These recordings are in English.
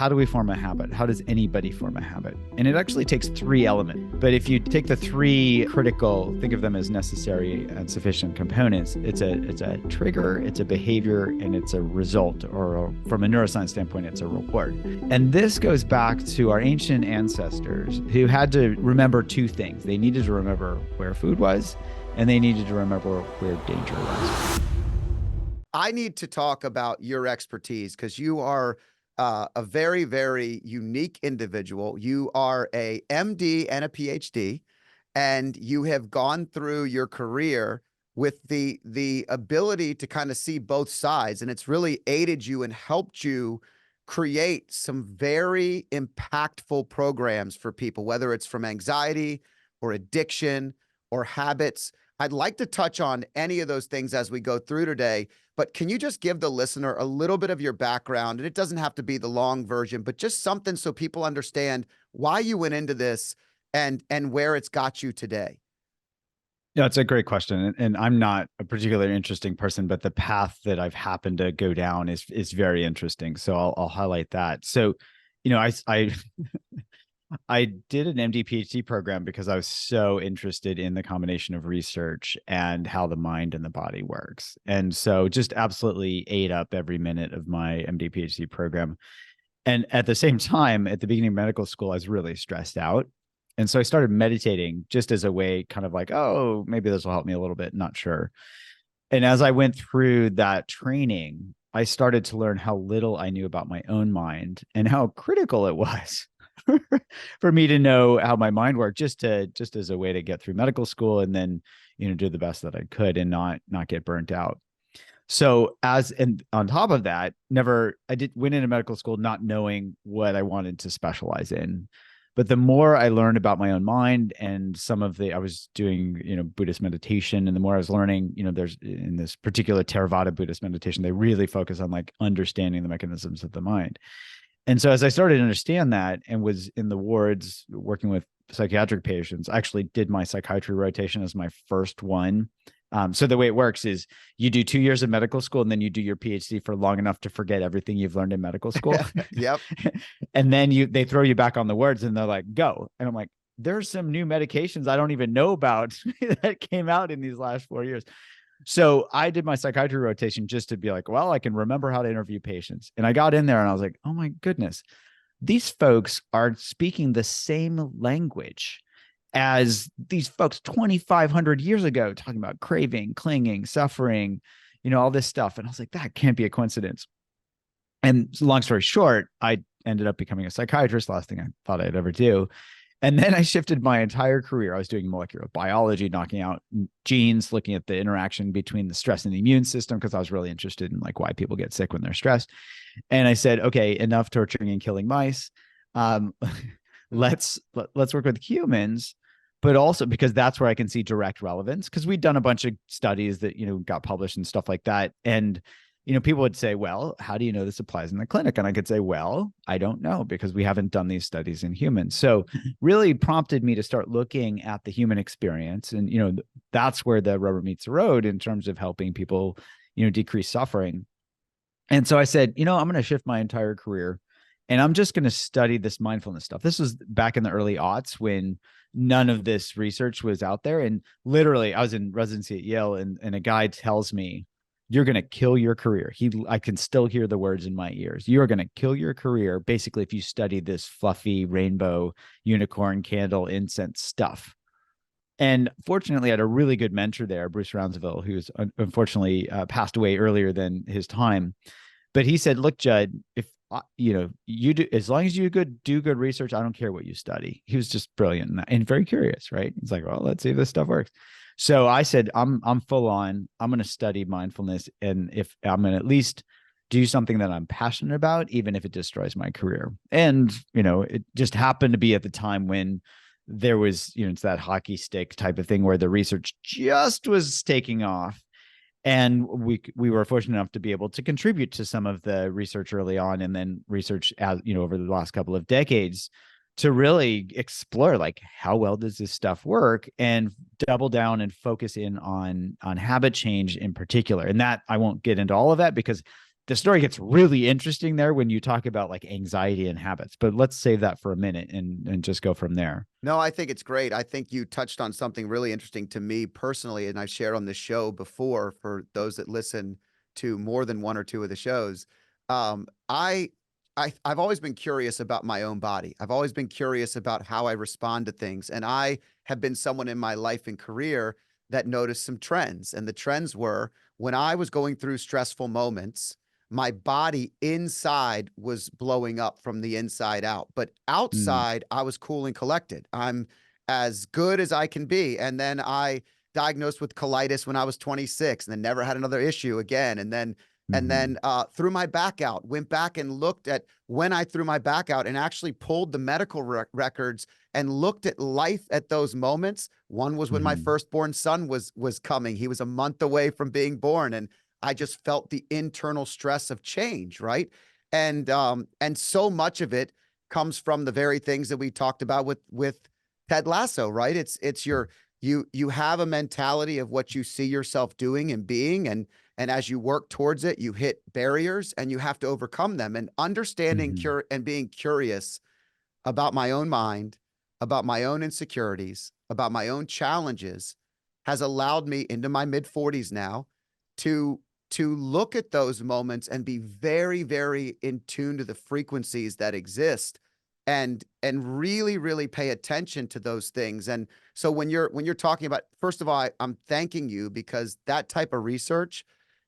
how do we form a habit? How does anybody form a habit? And it actually takes 3 elements. But if you take the 3 critical, think of them as necessary and sufficient components, it's a trigger, it's a behavior, and it's a result, or from a neuroscience standpoint, it's a reward. And this goes back to our ancient ancestors who had to remember 2 things. They needed to remember where food was, and they needed to remember where danger was. I need to talk about your expertise because you are a very, very unique individual. You are a MD and a PhD, and you have gone through your career with the ability to kind of see both sides, and it's really aided you and helped you create some very impactful programs for people, whether it's from anxiety or addiction or habits. I'd like to touch on any of those things as we go through today, but can you just give the listener a little bit of your background? And it doesn't have to be the long version, but just something so people understand why you went into this and where it's got you today. Yeah, it's a great question. And I'm not a particularly interesting person, but the path that I've happened to go down is very interesting. So I'll highlight that. So, I I did an MD PhD program because I was so interested in the combination of research and how the mind and the body works. And so just absolutely ate up every minute of my MD PhD program. And at the same time, at the beginning of medical school, I was really stressed out. And so I started meditating just as a way, kind of like, oh, maybe this will help me a little bit, not sure. And as I went through that training, I started to learn how little I knew about my own mind and how critical it was for me to know how my mind worked, just as a way to get through medical school and then, do the best that I could and not get burnt out. So and on top of that, went into medical school not knowing what I wanted to specialize in. But the more I learned about my own mind and I was doing, Buddhist meditation, and the more I was learning, there's in this particular Theravada Buddhist meditation, they really focus on like understanding the mechanisms of the mind. And so as I started to understand that and was in the wards working with psychiatric patients, I actually did my psychiatry rotation as my first one. So the way it works is you do 2 years of medical school and then you do your PhD for long enough to forget everything you've learned in medical school. Yep. And then they throw you back on the wards and they're like, go. And I'm like, there's some new medications I don't even know about that came out in these last 4 years. So I did my psychiatry rotation just to be like, well, I can remember how to interview patients. And I got in there and I was like, oh my goodness, these folks are speaking the same language as these folks 2,500 years ago, talking about craving, clinging, suffering, all this stuff. And I was like, that can't be a coincidence. And long story short, I ended up becoming a psychiatrist, last thing I thought I'd ever do. And then I shifted my entire career. I was doing molecular biology, knocking out genes, looking at the interaction between the stress and the immune system, because I was really interested in like why people get sick when they're stressed. And I said, okay, enough torturing and killing mice. Let's work with humans, but also because that's where I can see direct relevance. Because we'd done a bunch of studies that, got published and stuff like that. And people would say, well, how do you know this applies in the clinic? And I could say, well, I don't know, because we haven't done these studies in humans. So really prompted me to start looking at the human experience. And, that's where the rubber meets the road in terms of helping people, decrease suffering. And so I said, I'm going to shift my entire career and I'm just going to study this mindfulness stuff. This was back in the early aughts when none of this research was out there. And literally I was in residency at Yale and a guy tells me, you're going to kill your career. I can still hear the words in my ears. You're going to kill your career, basically, if you study this fluffy rainbow unicorn candle incense stuff. And fortunately, I had a really good mentor there, Bruce Rounsaville, who's unfortunately passed away earlier than his time. But he said, look, Jud, if you do, as long as you do good research, I don't care what you study. He was just brilliant and very curious, right? He's like, well, let's see if this stuff works. So I said, I'm full on, I'm going to study mindfulness. And if I'm going to at least do something that I'm passionate about, even if it destroys my career. And, it just happened to be at the time when there was, it's that hockey stick type of thing where the research just was taking off. And we were fortunate enough to be able to contribute to some of the research early on, and then research as over the last couple of decades to really explore like how well does this stuff work, and double down and focus in on habit change in particular. And that I won't get into all of that because the story gets really interesting there when you talk about like anxiety and habits, but let's save that for a minute and just go from there. No, I think it's great. I think you touched on something really interesting to me personally, and I've shared on this show before for those that listen to more than one or two of the shows. Um, I, I've always been curious about my own body. I've always been curious about how I respond to things, and I have been someone in my life and career that noticed some trends, and the trends were when I was going through stressful moments, my body inside was blowing up from the inside out, but Mm, outside I was cool and collected. I'm as good as I can be. And then I diagnosed with colitis when I was 26 and then never had another issue again. And then mhm, threw my back out, went back and looked at when I threw my back out and actually pulled the medical records and looked at life at those moments. One was when my mhm, firstborn son was coming. He was a month away from being born, and I just felt the internal stress of change, right? And so much of it comes from the very things that we talked about with Ted Lasso, right? It's your you have a mentality of what you see yourself doing and being, and as you work towards it, you hit barriers and you have to overcome them. And understanding mhm, cure and being curious about my own mind, about my own insecurities, about my own challenges has allowed me into my mid 40s now to look at those moments and be very, very in tune to the frequencies that exist and really, really pay attention to those things. And so when you're talking about, first of all, I'm thanking you because that type of research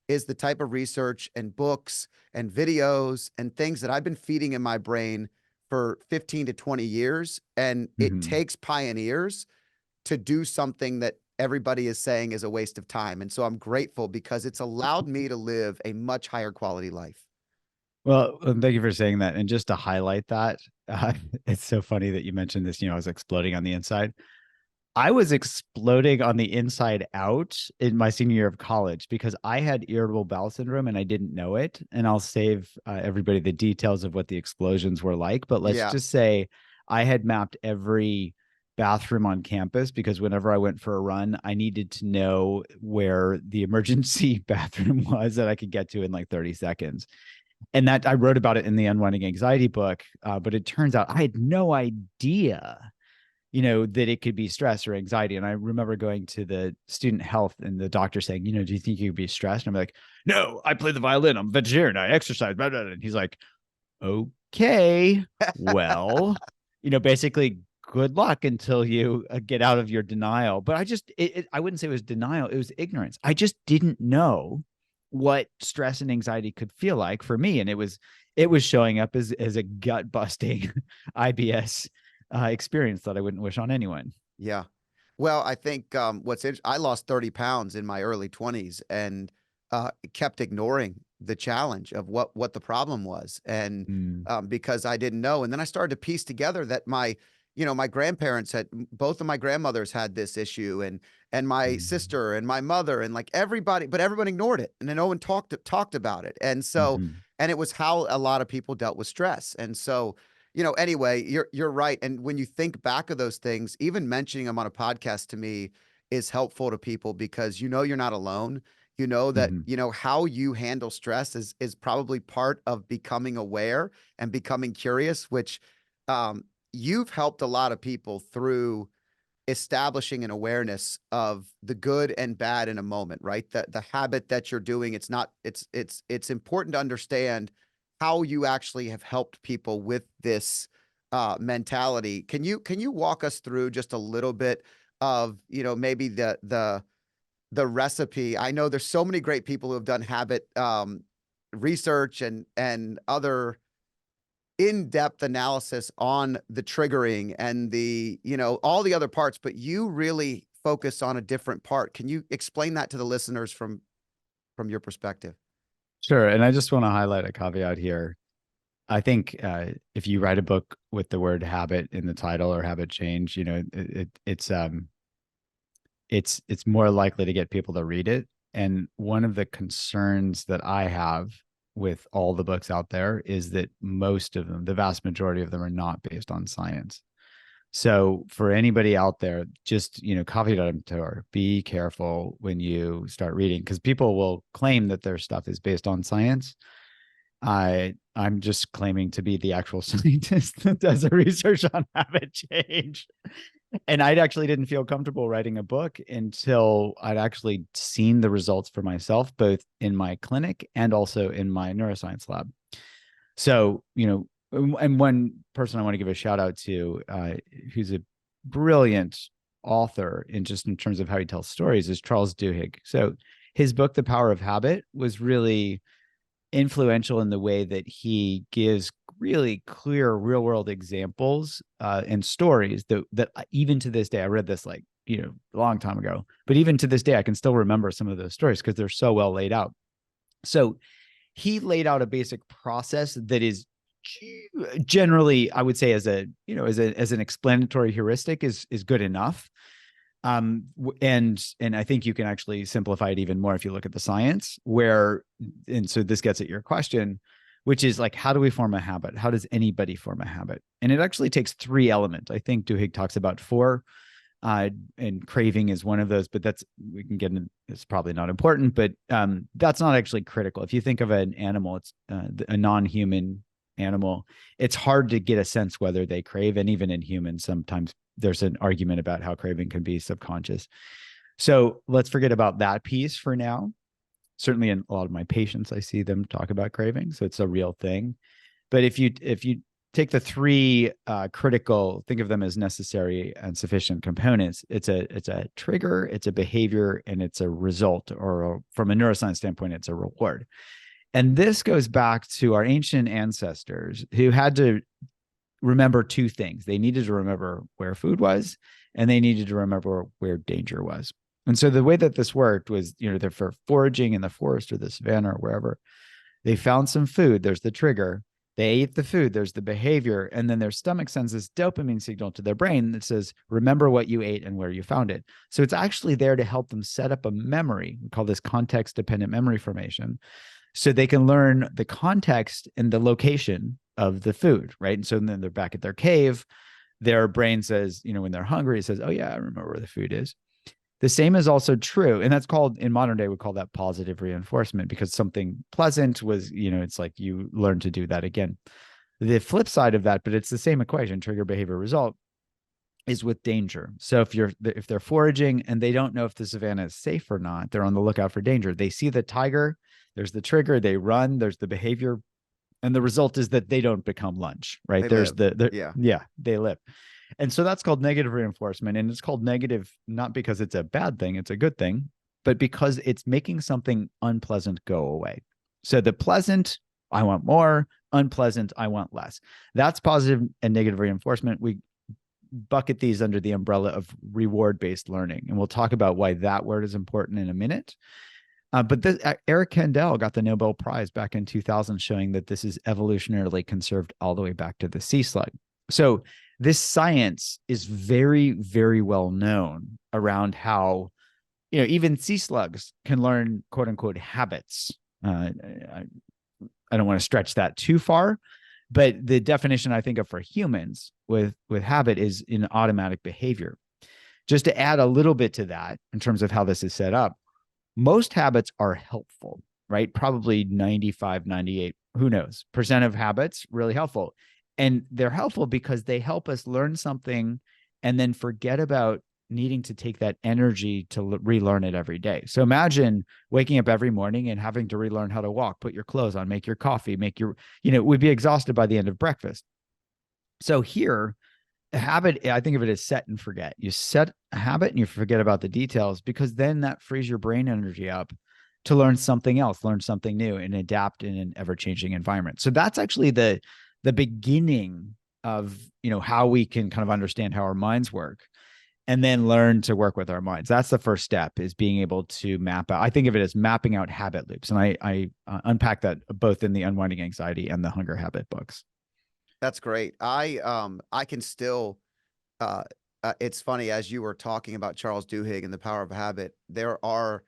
is the type of research and books and videos and things that I've been feeding in my brain for 15 to 20 years. And it mhm. takes pioneers to do something that everybody is saying is a waste of time. And so I'm grateful because it's allowed me to live a much higher quality life. Well, thank you for saying that. And just to highlight that, it's so funny that you mentioned this. I was exploding on the inside. I was exploding on the inside out in my senior year of college because I had irritable bowel syndrome and I didn't know it. And I'll save everybody the details of what the explosions were like. But let's Yeah. just say I had mapped every bathroom on campus because whenever I went for a run, I needed to know where the emergency bathroom was that I could get to in like 30 seconds. And that I wrote about it in the Unwinding Anxiety book. But it turns out I had no idea that it could be stress or anxiety. And I remember going to the student health and the doctor saying, do you think you could be stressed? And I'm like, no, I play the violin. I'm a vegetarian. I exercise. Blah, blah, blah. And he's like, okay, well, basically good luck until you get out of your denial. But I wouldn't say it was denial. It was ignorance. I just didn't know what stress and anxiety could feel like for me. And it was showing up as a gut busting IBS experience that I wouldn't wish on anyone. Yeah. Well, I think I lost 30 pounds in my early 20s and kept ignoring the challenge of what the problem was. And Mm, because I didn't know. And then I started to piece together that my grandparents had, both of my grandmothers had this issue, and my mm, sister and my mother and like everybody, but everyone ignored it and then no one talked about it. And so, mhm. and it was how a lot of people dealt with stress. And so, anyway, you're right. And when you think back of those things, even mentioning them on a podcast to me is helpful to people because you're not alone. You know that Mhm. how you handle stress is probably part of becoming aware and becoming curious, which um, you've helped a lot of people through establishing an awareness of the good and bad in a moment, right? The habit that you're doing, it's important to understand how you actually have helped people with this mentality. Can you walk us through just a little bit of, maybe the recipe? I know there's so many great people who have done habit research and other in-depth analysis on the triggering and all the other parts, but you really focus on a different part. Can you explain that to the listeners from your perspective? Sure. And I just want to highlight a caveat here. I think if you write a book with the word habit in the title or habit change, it's more likely to get people to read it. And one of the concerns that I have with all the books out there is that most of them, the vast majority of them, are not based on science. So for anybody out there, just caveat emptor, be careful when you start reading because people will claim that their stuff is based on science. I'm just claiming to be the actual scientist that does the research on habit change. And I actually didn't feel comfortable writing a book until I'd actually seen the results for myself, both in my clinic and also in my neuroscience lab. So, and one person I want to give a shout out to, who's a brilliant author in terms of how he tells stories, is Charles Duhigg. So his book, The Power of Habit, was really influential in the way that he gives really clear real world examples and stories that even to this day, I read this like, a long time ago, but even to this day, I can still remember some of those stories because they're so well laid out. So he laid out a basic process that is generally, I would say, as an explanatory heuristic is good enough. And I think you can actually simplify it even more if you look at the science and so this gets at your question, which is like, how do we form a habit? How does anybody form a habit? And it actually takes 3 elements. I think Duhigg talks about 4, and craving is one of those, but we can get into, it's probably not important, but that's not actually critical. If you think of an animal, it's a non-human animal, it's hard to get a sense whether they crave. And even in humans, sometimes there's an argument about how craving can be subconscious. So let's forget about that piece for now. Certainly in a lot of my patients, I see them talk about craving. So it's a real thing. But if you take the 3 critical, think of them as necessary and sufficient components, it's a trigger, it's a behavior, and it's a result, or from a neuroscience standpoint, it's a reward. And this goes back to our ancient ancestors who had to remember 2 things. They needed to remember where food was, and they needed to remember where danger was. And so the way that this worked was, they're for foraging in the forest or the savannah or wherever. They found some food, there's the trigger. They ate the food, there's the behavior, and then their stomach sends this dopamine signal to their brain that says, remember what you ate and where you found it. So it's actually there to help them set up a memory. We call this context-dependent memory formation. So they can learn the context and the location of the food, right? And so then they're back at their cave. Their brain says, when they're hungry, it says, oh yeah, I remember where the food is. The same is also true. And that's called, in modern day, we call that positive reinforcement, because something pleasant was, it's like you learn to do that again. The flip side of that, but it's the same equation, trigger, behavior, result, is with danger. So if they're foraging and they don't know if the savannah is safe or not, they're on the lookout for danger. They see the tiger, there's the trigger, they run, there's the behavior, and the result is that they don't become lunch, right? They live. And so that's called negative reinforcement. And it's called negative, not because it's a bad thing, it's a good thing, but because it's making something unpleasant go away. So the pleasant, I want more; unpleasant, I want less. That's positive and negative reinforcement. We bucket these under the umbrella of reward-based learning. And we'll talk about why that word is important in a minute. But Eric Kandel got the Nobel Prize back in 2000, showing that this is evolutionarily conserved all the way back to the sea slug. So this science is very, very well known around how, even sea slugs can learn, quote unquote, habits. I don't want to stretch that too far, but the definition I think of for humans with habit is in automatic behavior. Just to add a little bit to that in terms of how this is set up, most habits are helpful, right? Probably 95, 98, who knows, % of habits really helpful. And they're helpful because they help us learn something and then forget about needing to take that energy to relearn it every day. So imagine waking up every morning and having to relearn how to walk, put your clothes on, make your coffee, we'd be exhausted by the end of breakfast. So here, a habit, I think of it as set and forget. You set a habit and you forget about the details, because then that frees your brain energy up to learn something else, learn something new, and adapt in an ever-changing environment. So that's actually the beginning of, how we can kind of understand how our minds work and then learn to work with our minds. That's the first step, is being able to map out. I think of it as mapping out habit loops. And I unpack that both in the Unwinding Anxiety and the Hunger Habit books. That's great. I can still, it's funny, as you were talking about Charles Duhigg and the power of habit, there are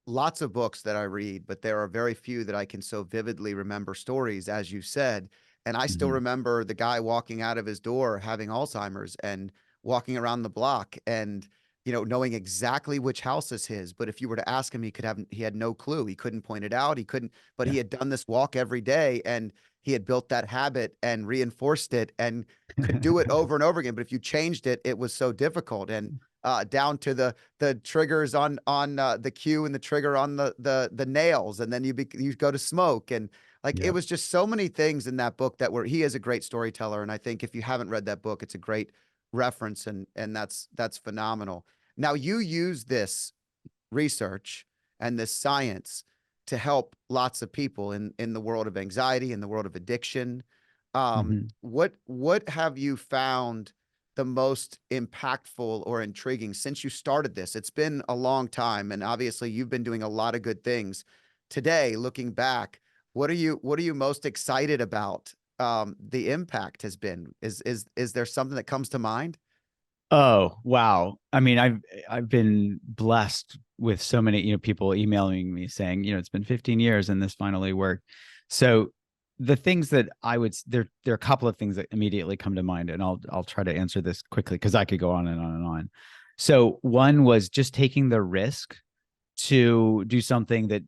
lots of books that I read, but there are very few that I can so vividly remember stories, as you said. And I still remember the guy walking out of his door having Alzheimer's and walking around the block. And, knowing exactly which house is his. But if you were to ask him, he had no clue. He couldn't point it out. He couldn't, but Yeah. he had done this walk every day, and he had built that habit and reinforced it and could do it over and over again. But if you changed it, it was so difficult. And down to the triggers on the cue and the trigger on the nails, and then you go to smoke, and like it Yep. was just so many things in that book that were. He is a great storyteller, and I think if you haven't read that book, it's a great reference, and that's phenomenal. Now you use this research and this science to help lots of people in the world of anxiety, in the world of addiction. Mhm. What have you found the most impactful or intriguing since you started this? It's been a long time, and obviously you've been doing a lot of good things. Today, looking back, what are you most excited about? The impact has been. Is there something that comes to mind? Oh, wow. I mean, I've been blessed with so many, people emailing me saying, it's been 15 years and this finally worked. So the things that there are a couple of things that immediately come to mind, and I'll try to answer this quickly because I could go on and on and on. So one was just taking the risk to do something that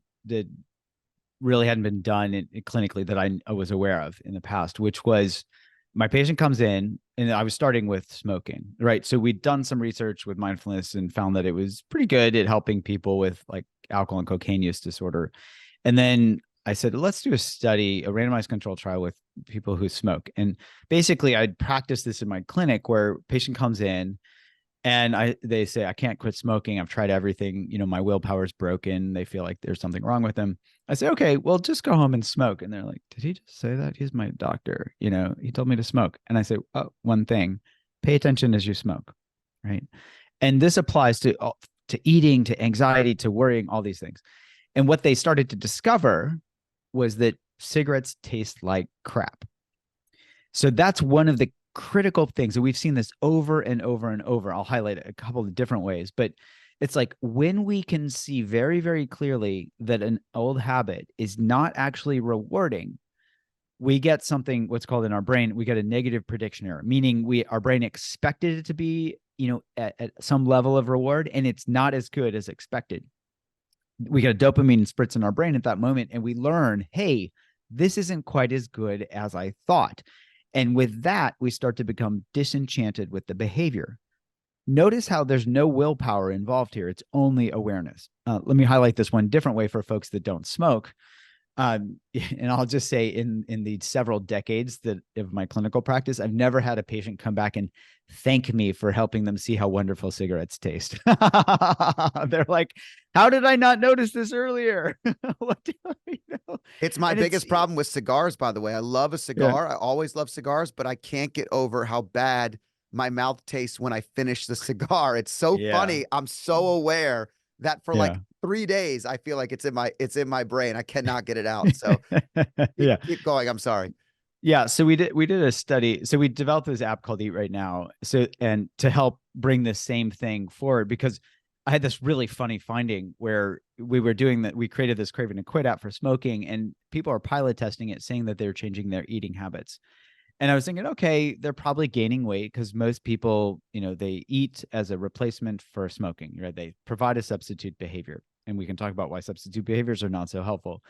really hadn't been done clinically that I was aware of in the past, which was my patient comes in, and I was starting with smoking, right? So we'd done some research with mindfulness and found that it was pretty good at helping people with like alcohol and cocaine use disorder. And then I said, let's do a study, a randomized control trial with people who smoke. And basically I'd practice this in my clinic where patient comes in and they say, I can't quit smoking. I've tried everything. My willpower's broken. They feel like there's something wrong with them. I say, okay, well, just go home and smoke. And they're like, did he just say that? He's my doctor. He told me to smoke. And I say, oh, one thing, pay attention as you smoke. Right. And this applies to eating, to anxiety, to worrying, all these things. And what they started to discover was that cigarettes taste like crap. So that's one of the critical things. And we've seen this over and over and over. I'll highlight it a couple of different ways, but it's like when we can see very, very clearly that an old habit is not actually rewarding, we get something, what's called in our brain, we get a negative prediction error, meaning our brain expected it to be, at some level of reward, and it's not as good as expected. We get a dopamine spritz in our brain at that moment, and we learn, hey, this isn't quite as good as I thought. And with that, we start to become disenchanted with the behavior. Notice how there's no willpower involved here. It's only awareness. Let me highlight this one different way for folks that don't smoke. And I'll just say in the several decades of my clinical practice, I've never had a patient come back and thank me for helping them see how wonderful cigarettes taste. They're like, how did I not notice this earlier? What do I know? It's my And it's, biggest problem with cigars, by the way. I love a yeah, cigar. I always love cigars, but I can't get over how bad my mouth tastes when I finish the cigar. It's so yeah, funny. I'm so aware that for like yeah. 3 days, I feel like it's in my brain. I cannot get it out. So keep, Yeah. keep going. I'm sorry. Yeah, so we did a study. So we developed this app called Eat Right Now. So and to help bring this same thing forward, because I had this really funny finding where we created this Craving to Quit app for smoking, and people are pilot testing it, saying that they're changing their eating habits. And I was thinking, okay, they're probably gaining weight because most people, they eat as a replacement for smoking, right? They provide a substitute behavior. And we can talk about why substitute behaviors are not so helpful.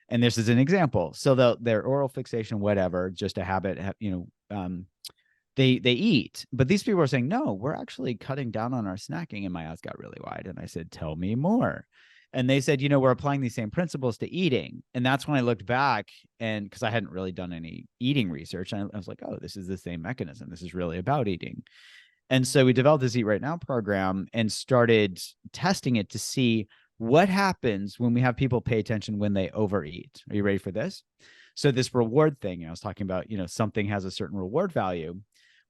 And this is an example. So their oral fixation, whatever, just a habit, they eat. But these people are saying, no, we're actually cutting down on our snacking. And my eyes got really wide. And I said, tell me more. And they said, we're applying these same principles to eating. And that's when I looked back, and because I hadn't really done any eating research, I was like, oh, this is the same mechanism. This is really about eating. And so we developed this Eat Right Now program and started testing it to see what happens when we have people pay attention when they overeat. Are you ready for this? So this reward thing, I was talking about, something has a certain reward value.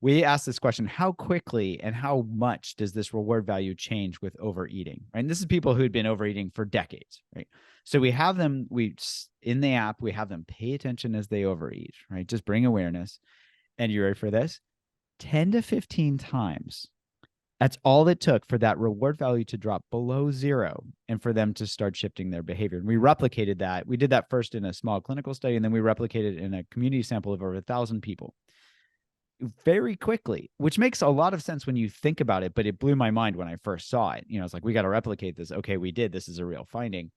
We asked this question, how quickly and how much does this reward value change with overeating? Right? And this is people who'd been overeating for decades, right? So we have them, in the app, we have them pay attention as they overeat, right? Just bring awareness. And you ready for this? 10 to 15 times. That's all it took for that reward value to drop below zero and for them to start shifting their behavior. And we replicated that. We did that first in a small clinical study, and then we replicated in a community sample of over 1,000 people. very quickly, which makes a lot of sense when you think about it, but it blew my mind when I first saw it. You know, it's like, we got to replicate this. Okay, we did. This is a real finding.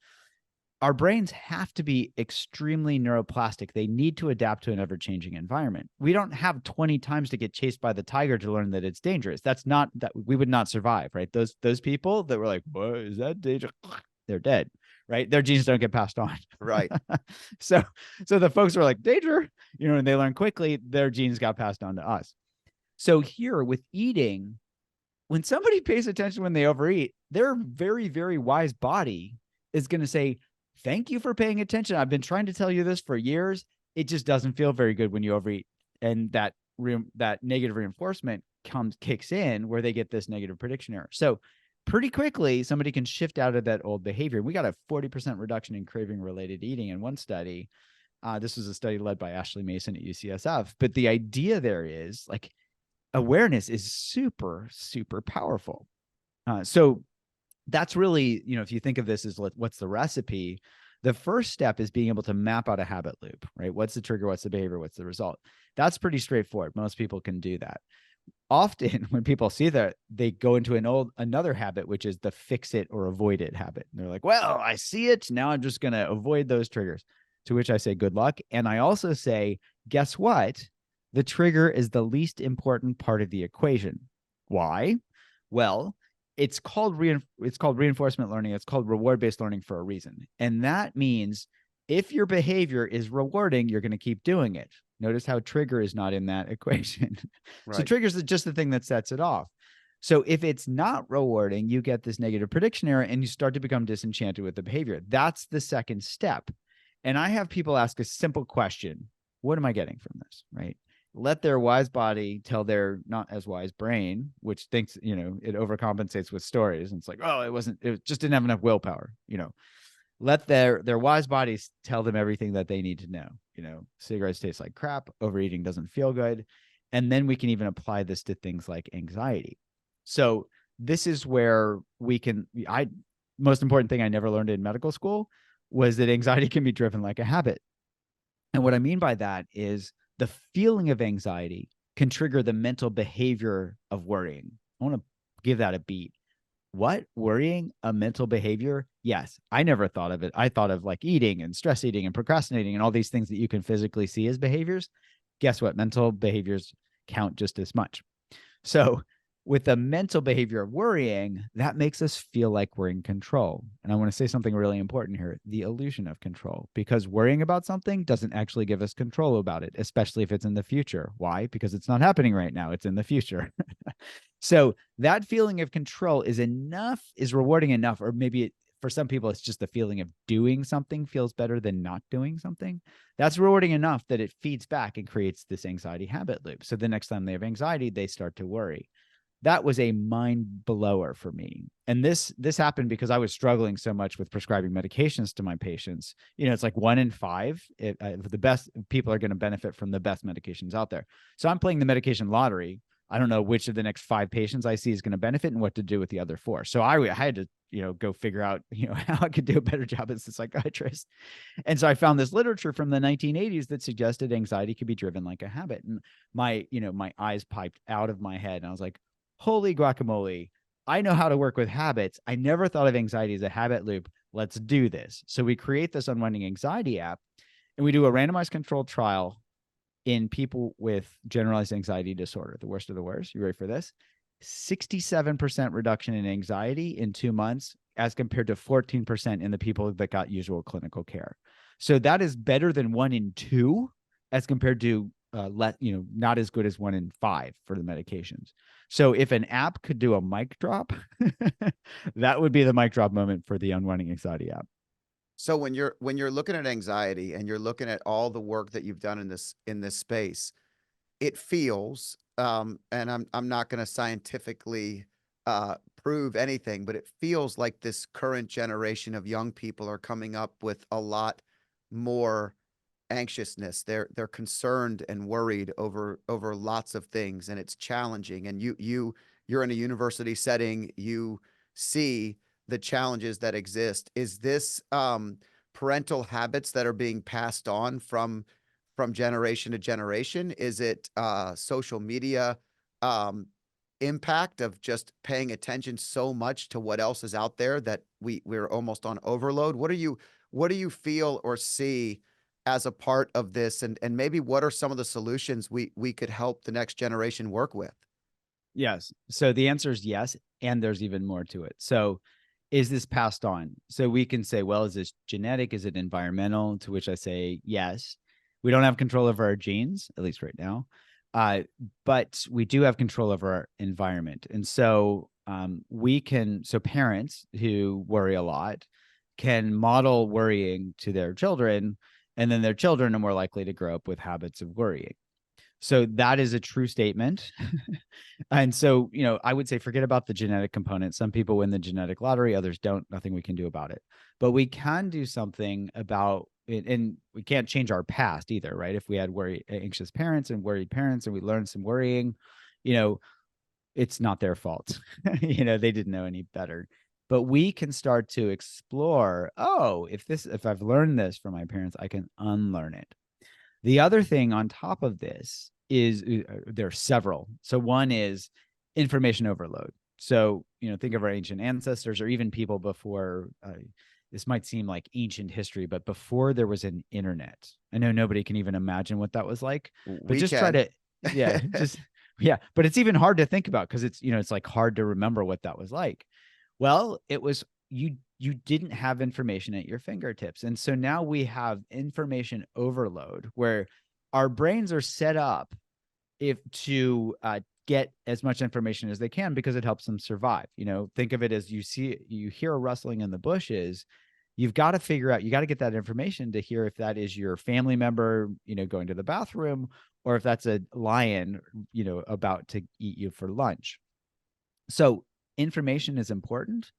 Our brains have to be extremely neuroplastic. They need to adapt to an ever-changing environment. We don't have 20 times to get chased by the tiger to learn that it's dangerous. That's not that we would not survive, right? Those people that were like, what is that danger? They're dead, right? Their genes don't get passed on. Right. so the folks who are like, danger, you know, and they learn quickly, their genes got passed on to us. So here with eating, when somebody pays attention when they overeat, their very, very wise body is going to say, thank you for paying attention. I've been trying to tell you this for years. It just doesn't feel very good when you overeat. And that negative reinforcement kicks in where they get this negative prediction error. So pretty quickly, somebody can shift out of that old behavior. We got a 40% reduction in craving related eating in one study. This was a study led by Ashley Mason at UCSF. But the idea there is like, awareness is super, super powerful. So that's really, you know, if you think of this as what's the recipe, the first step is being able to map out a habit loop, right? What's the trigger? What's the behavior? What's the result? That's pretty straightforward. Most people can do that. Often when people see that, they go into another habit, which is the fix it or avoid it habit. And they're like, well, I see it. Now I'm just going to avoid those triggers, to which I say, good luck. And I also say, guess what? The trigger is the least important part of the equation. Why? Well, it's called reinforcement learning. It's called reward-based learning for a reason. And that means if your behavior is rewarding, you're going to keep doing it. Notice how trigger is not in that equation. Right. So trigger is just the thing that sets it off. So if it's not rewarding, you get this negative prediction error and you start to become disenchanted with the behavior. That's the second step. And I have people ask a simple question. What am I getting from this? Right? Let their wise body tell their not as wise brain, which thinks, you know, it overcompensates with stories. And it's like, oh, it just didn't have enough willpower, you know. Let their wise bodies tell them everything that they need to know. You know, cigarettes taste like crap, overeating doesn't feel good. And then we can even apply this to things like anxiety. So this is where most important thing I never learned in medical school was that anxiety can be driven like a habit. And what I mean by that is the feeling of anxiety can trigger the mental behavior of worrying. I want to give that a beat. What? Worrying a mental behavior? Yes. I never thought of it. I thought of like eating and stress eating and procrastinating and all these things that you can physically see as behaviors. Guess what? Mental behaviors count just as much. So with the mental behavior of worrying, that makes us feel like we're in control. And I want to say something really important here, the illusion of control, because worrying about something doesn't actually give us control about it, especially if it's in the future. Why? Because it's not happening right now. It's in the future. So that feeling of control is rewarding enough, or maybe for some people, it's just the feeling of doing something feels better than not doing something. That's rewarding enough that it feeds back and creates this anxiety habit loop. So the next time they have anxiety, they start to worry. That was a mind blower for me. And this happened because I was struggling so much with prescribing medications to my patients. You know, it's like 1 in 5. The best people are going to benefit from the best medications out there. So I'm playing the medication lottery. I don't know which of the next 5 patients I see is going to benefit and what to do with the other 4. So I had to, you know, go figure out, you know, how I could do a better job as a psychiatrist. And so I found this literature from the 1980s that suggested anxiety could be driven like a habit. And my eyes piped out of my head. And I was like, holy guacamole, I know how to work with habits. I never thought of anxiety as a habit loop. Let's do this. So we create this Unwinding Anxiety app, and we do a randomized controlled trial in people with generalized anxiety disorder, the worst of the worst. You ready for this? 67% reduction in anxiety in 2 months as compared to 14% in the people that got usual clinical care. So that is better than 1 in 2 as compared to not as good as 1 in 5 for the medications. So if an app could do a mic drop, that would be the mic drop moment for the Unwinding Anxiety app. So when you're looking at anxiety and you're looking at all the work that you've done in this space, it feels, and I'm not going to scientifically prove anything, but it feels like this current generation of young people are coming up with a lot more anxiousness. They're concerned and worried over lots of things, and it's challenging. And you're in a university setting, you see the challenges that exist. Is this parental habits that are being passed on from from generation to generation? Is it social media um, impact of just paying attention so much to what else is out there that we're almost on overload? What do you feel or see as a part of this, and maybe what are some of the solutions we could help the next generation work with? Yes. So the answer is yes. And there's even more to it. So is this passed on? So we can say, well, is this genetic? Is it environmental? To which I say, yes. We don't have control over our genes, at least right now. But we do have control over our environment. And so so parents who worry a lot can model worrying to their children, and then their children are more likely to grow up with habits of worrying. So that is a true statement. And so, I would say forget about the genetic component. Some people win the genetic lottery, others don't. Nothing we can do about it. But we can do something about it, and we can't change our past either, right? If we had anxious parents and worried parents and we learned some worrying, you know, it's not their fault. They didn't know any better. But we can start to explore, oh, if I've learned this from my parents, I can unlearn it. The other thing on top of this is there are several. So one is information overload. So, think of our ancient ancestors or even people before, this might seem like ancient history, but before there was an internet. I know nobody can even imagine what that was like, but We just try can. to, yeah, but it's even hard to think about because it's like hard to remember what that was like. Well, it was you didn't have information at your fingertips. And so now we have information overload where our brains are set up to get as much information as they can because it helps them survive. Think of it as you hear a rustling in the bushes. You've got to figure out, you got to get that information to hear if that is your family member, going to the bathroom, or if that's a lion, about to eat you for lunch. So information is important.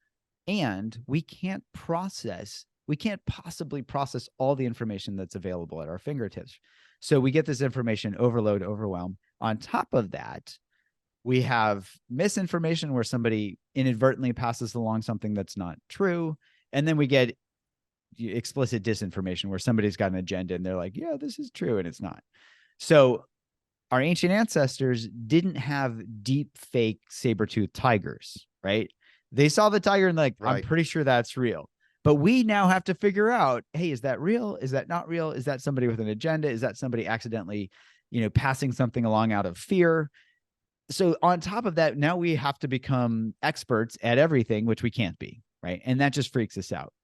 And we can't possibly process all the information that's available at our fingertips. So we get this information overload, overwhelm. On top of that, we have misinformation where somebody inadvertently passes along something that's not true. And then we get explicit disinformation where somebody's got an agenda and they're like, yeah, this is true, and it's not. So our ancient ancestors didn't have deep fake saber-toothed tigers, right? They saw the tiger and like, I'm Right. pretty sure that's real. But we now have to figure out, hey, is that real? Is that not real? Is that somebody with an agenda? Is that somebody accidentally, passing something along out of fear? So on top of that, now we have to become experts at everything, which we can't be, right? And that just freaks us out.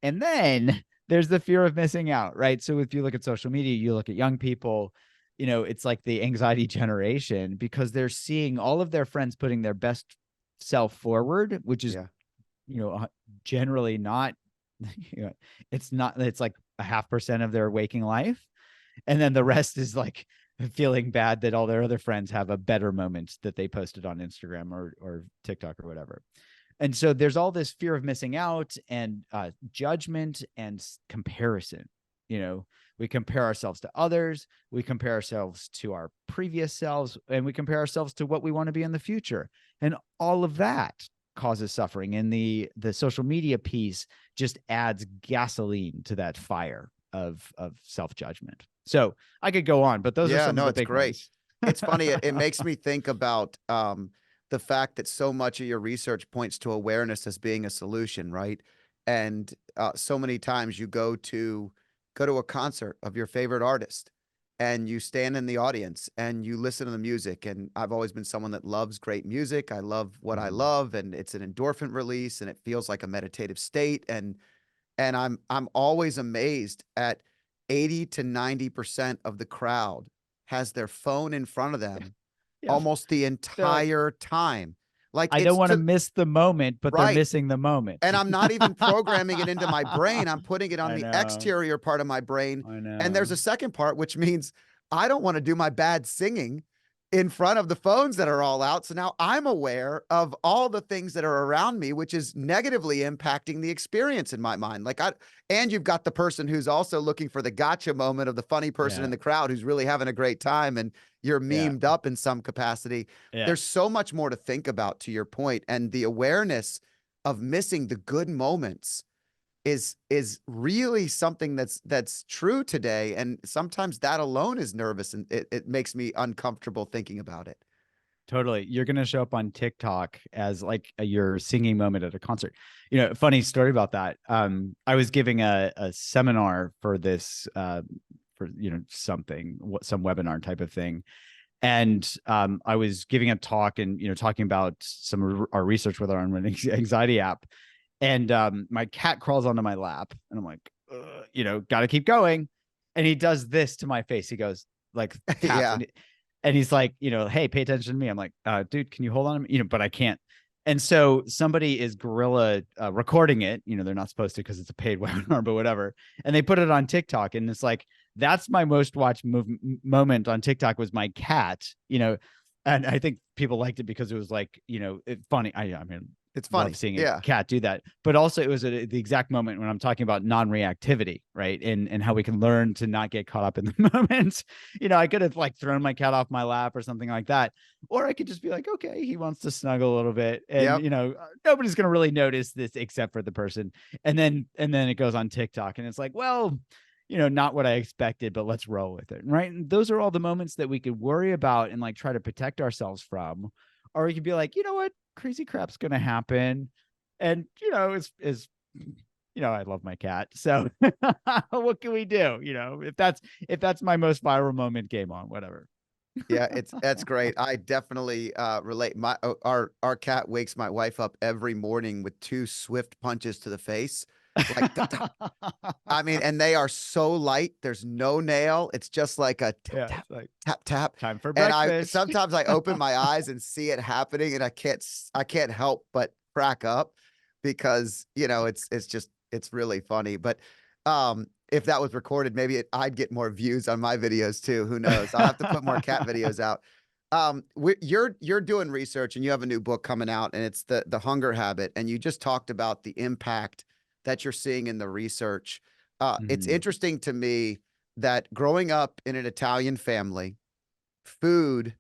And then there's the fear of missing out, right? So if you look at social media, you look at young people, it's like the anxiety generation because they're seeing all of their friends putting their best self forward, which is, generally not, it's like 0.5% of their waking life. And then the rest is like feeling bad that all their other friends have a better moment that they posted on Instagram or TikTok or whatever. And so there's all this fear of missing out and judgment and comparison. We compare ourselves to others, we compare ourselves to our previous selves, and we compare ourselves to what we want to be in the future. And all of that causes suffering. And the social media piece just adds gasoline to that fire of self-judgment. So I could go on, but those are some of the It's big great. ones. It's funny. It makes me think about the fact that so much of your research points to awareness as being a solution, right? And so many times you go to a concert of your favorite artist and you stand in the audience and you listen to the music. And I've always been someone that loves great music. I love what I love, and it's an endorphin release, and it feels like a meditative state. And I'm always amazed at 80 to 90% of the crowd has their phone in front of them Yeah. almost the They're like, entire time. Like I don't it's want to to miss the moment, but they're right. missing the moment. And I'm not even programming it into my brain. I'm putting it on I the know. exterior part of my brain. I And there's know. a second part, which means I don't want to do my bad singing in front of the phones that are all out. So now I'm aware of all the things that are around me, which is negatively impacting the experience in my mind. And you've got the person who's also looking for the gotcha moment of the funny person in Yeah. the crowd who's really having a great time, and you're Yeah. memed up in some capacity. Yeah. There's so much more to think about, to your point, and the awareness of missing the good moments is really something that's true today. And sometimes that alone is nervous, and it makes me uncomfortable thinking about it. Totally. You're going to show up on TikTok as like your singing moment at a concert. Funny story about that. I was giving a seminar for this, for, something, some webinar type of thing. And I was giving a talk and, talking about some of our research with our Unwinding Anxiety app. And my cat crawls onto my lap and I'm like, got to keep going. And he does this to my face. He goes like taps Yeah. and he's like, hey, pay attention to me. I'm like, dude, can you hold on to me? But I can't. And so somebody is guerrilla recording it. They're not supposed to because it's a paid webinar, but whatever. And they put it on TikTok. And it's like, that's my most watched moment on TikTok was my cat, and I think people liked it because it was like, funny. I mean, It's funny. love seeing a Yeah. cat do that, but also it was the exact moment when I'm talking about non-reactivity, right? And how we can learn to not get caught up in the moment. I could have like thrown my cat off my lap or something like that, or I could just be like, okay, he wants to snuggle a little bit, and Yep. nobody's gonna really notice this except for the person. And then it goes on TikTok, and it's like, well, not what I expected, but let's roll with it, right? And those are all the moments that we could worry about and like try to protect ourselves from, or we could be like, you know what, crazy crap's gonna happen, and I love my cat, so what can we do? If that's my most viral moment, game on, whatever. Yeah, that's great. I definitely relate. Our cat wakes my wife up every morning with two swift punches to the face. Like I mean, and they are so light. There's no nail. It's just like a tap Yeah, tap it's like tap tap. time for And I breakfast. sometimes I open my eyes and see it happening, and I can't help but crack up because it's really funny. But if that was recorded, maybe I'd get more views on my videos too. Who knows? I'll have to put more cat videos out. You're doing research, and you have a new book coming out, and it's the hunger habit, and you just talked about the impact that you're seeing in the research. It's Mhm. interesting to me that growing up in an Italian family, food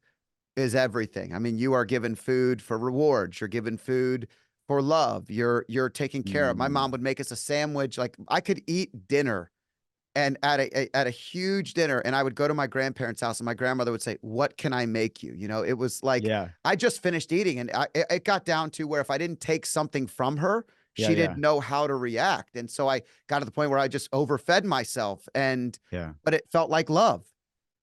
is everything. I mean, you are given food for rewards. You're given food for love. You're taken care of. My Mm. mom would make us a sandwich. Like I could eat dinner and at a huge dinner, and I would go to my grandparents' house, and my grandmother would say, "What can I make you?" It was like Yeah, I just finished eating, and it got down to where if I didn't take something from her, yeah, she yeah, didn't know how to react, and so I got to the point where I just overfed myself, and yeah. but it felt like love.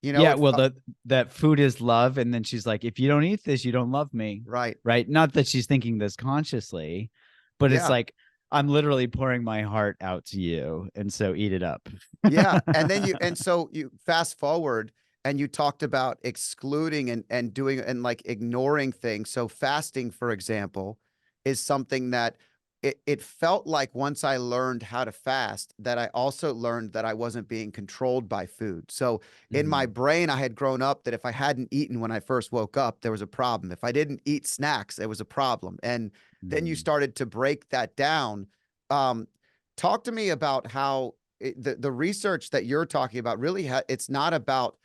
Yeah, It well, felt that food is love, and then she's like, if you don't eat this, you don't love me, right. right? Not that she's thinking this consciously, but it's Yeah. like I'm literally pouring my heart out to you, and so eat it up. Yeah, and so you fast forward, and you talked about excluding and doing and like ignoring things. So fasting, for example, is something that it felt like once I learned how to fast, that I also learned that I wasn't being controlled by food. So in my Mhm. brain, I had grown up that if I hadn't eaten when I first woke up, there was a problem. If I didn't eat snacks, there was a problem. And then you Mhm. started to break that down. Um, Talk to me about how the research that you're talking about really it's not about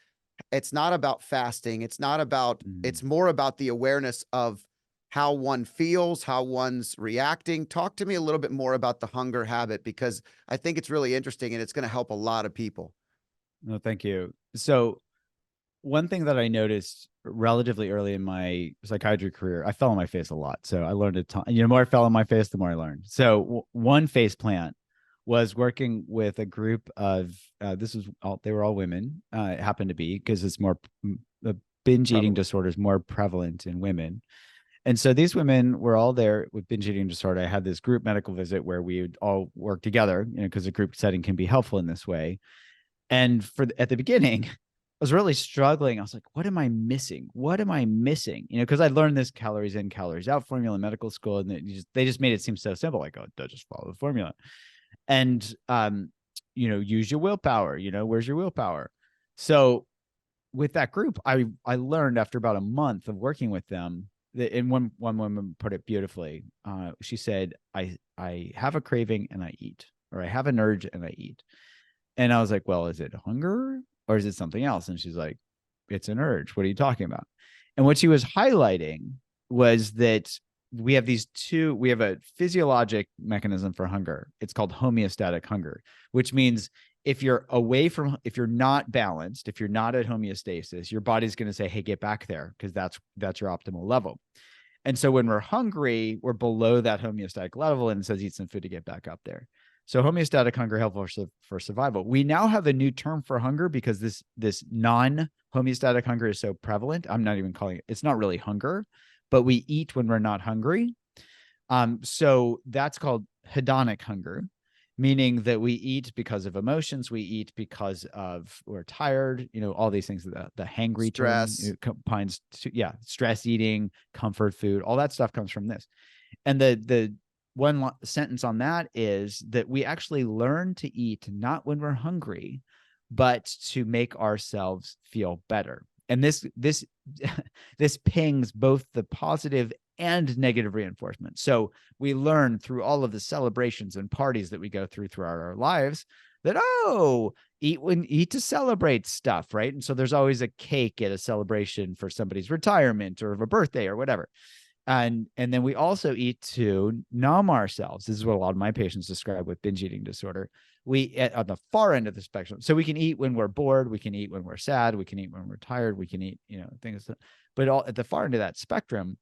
fasting. It's Mhm. more about the awareness of how one feels, how one's reacting. Talk to me a little bit more about the hunger habit, because I think it's really interesting, and it's going to help a lot of people. No, thank you. So one thing that I noticed relatively early in my psychiatry career, I fell on my face a lot. So I learned a ton. The more I fell on my face, the more I learned. So one face plant was working with a group of this was all they were all women. It happened to be because it's more the binge eating Prevalent. disorder is more prevalent in women. And so these women were all there with binge eating disorder. I had this group medical visit where we would all work together, because a group setting can be helpful in this way. And at the beginning, I was really struggling. I was like, what am I missing? What am I missing? Because I learned this calories in, calories out formula in medical school, and they just made it seem so simple. Like, oh, just follow the formula. And use your willpower. Where's your willpower? So with that group, I learned after about a month of working with them that, and one woman put it beautifully. She said, I have a craving and I eat, or I have an urge and I eat. And I was like, well, is it hunger or is it something else? And she's like, it's an urge. What are you talking about? And what she was highlighting was that we have we have a physiologic mechanism for hunger. It's called homeostatic hunger, which means if you're not balanced, if you're not at homeostasis, your body's going to say, hey, get back there, because that's your optimal level. And so when we're hungry, we're below that homeostatic level, and it says eat some food to get back up there. So homeostatic hunger helpful for survival. We now have a new term for hunger because this non-homeostatic hunger is so prevalent. I'm not even calling it's not really hunger, but we eat when we're not hungry. So that's called hedonic hunger, meaning that we eat because of emotions. We eat because we're tired, all these things, the hangry Stress. term combines stress eating, comfort food, all that stuff comes from this. And the one sentence on that is that we actually learn to eat not when we're hungry, but to make ourselves feel better. And this this pings both the positive and negative reinforcement. So we learn through all of the celebrations and parties that we go through our lives that, eat to celebrate stuff, right? And so there's always a cake at a celebration for somebody's retirement or of a birthday or whatever. And then we also eat to numb ourselves. This is what a lot of my patients describe with binge eating disorder. We on the far end of the spectrum. So we can eat when we're bored. We can eat when we're sad. We can eat when we're tired. We can eat, things. But at the far end of that spectrum,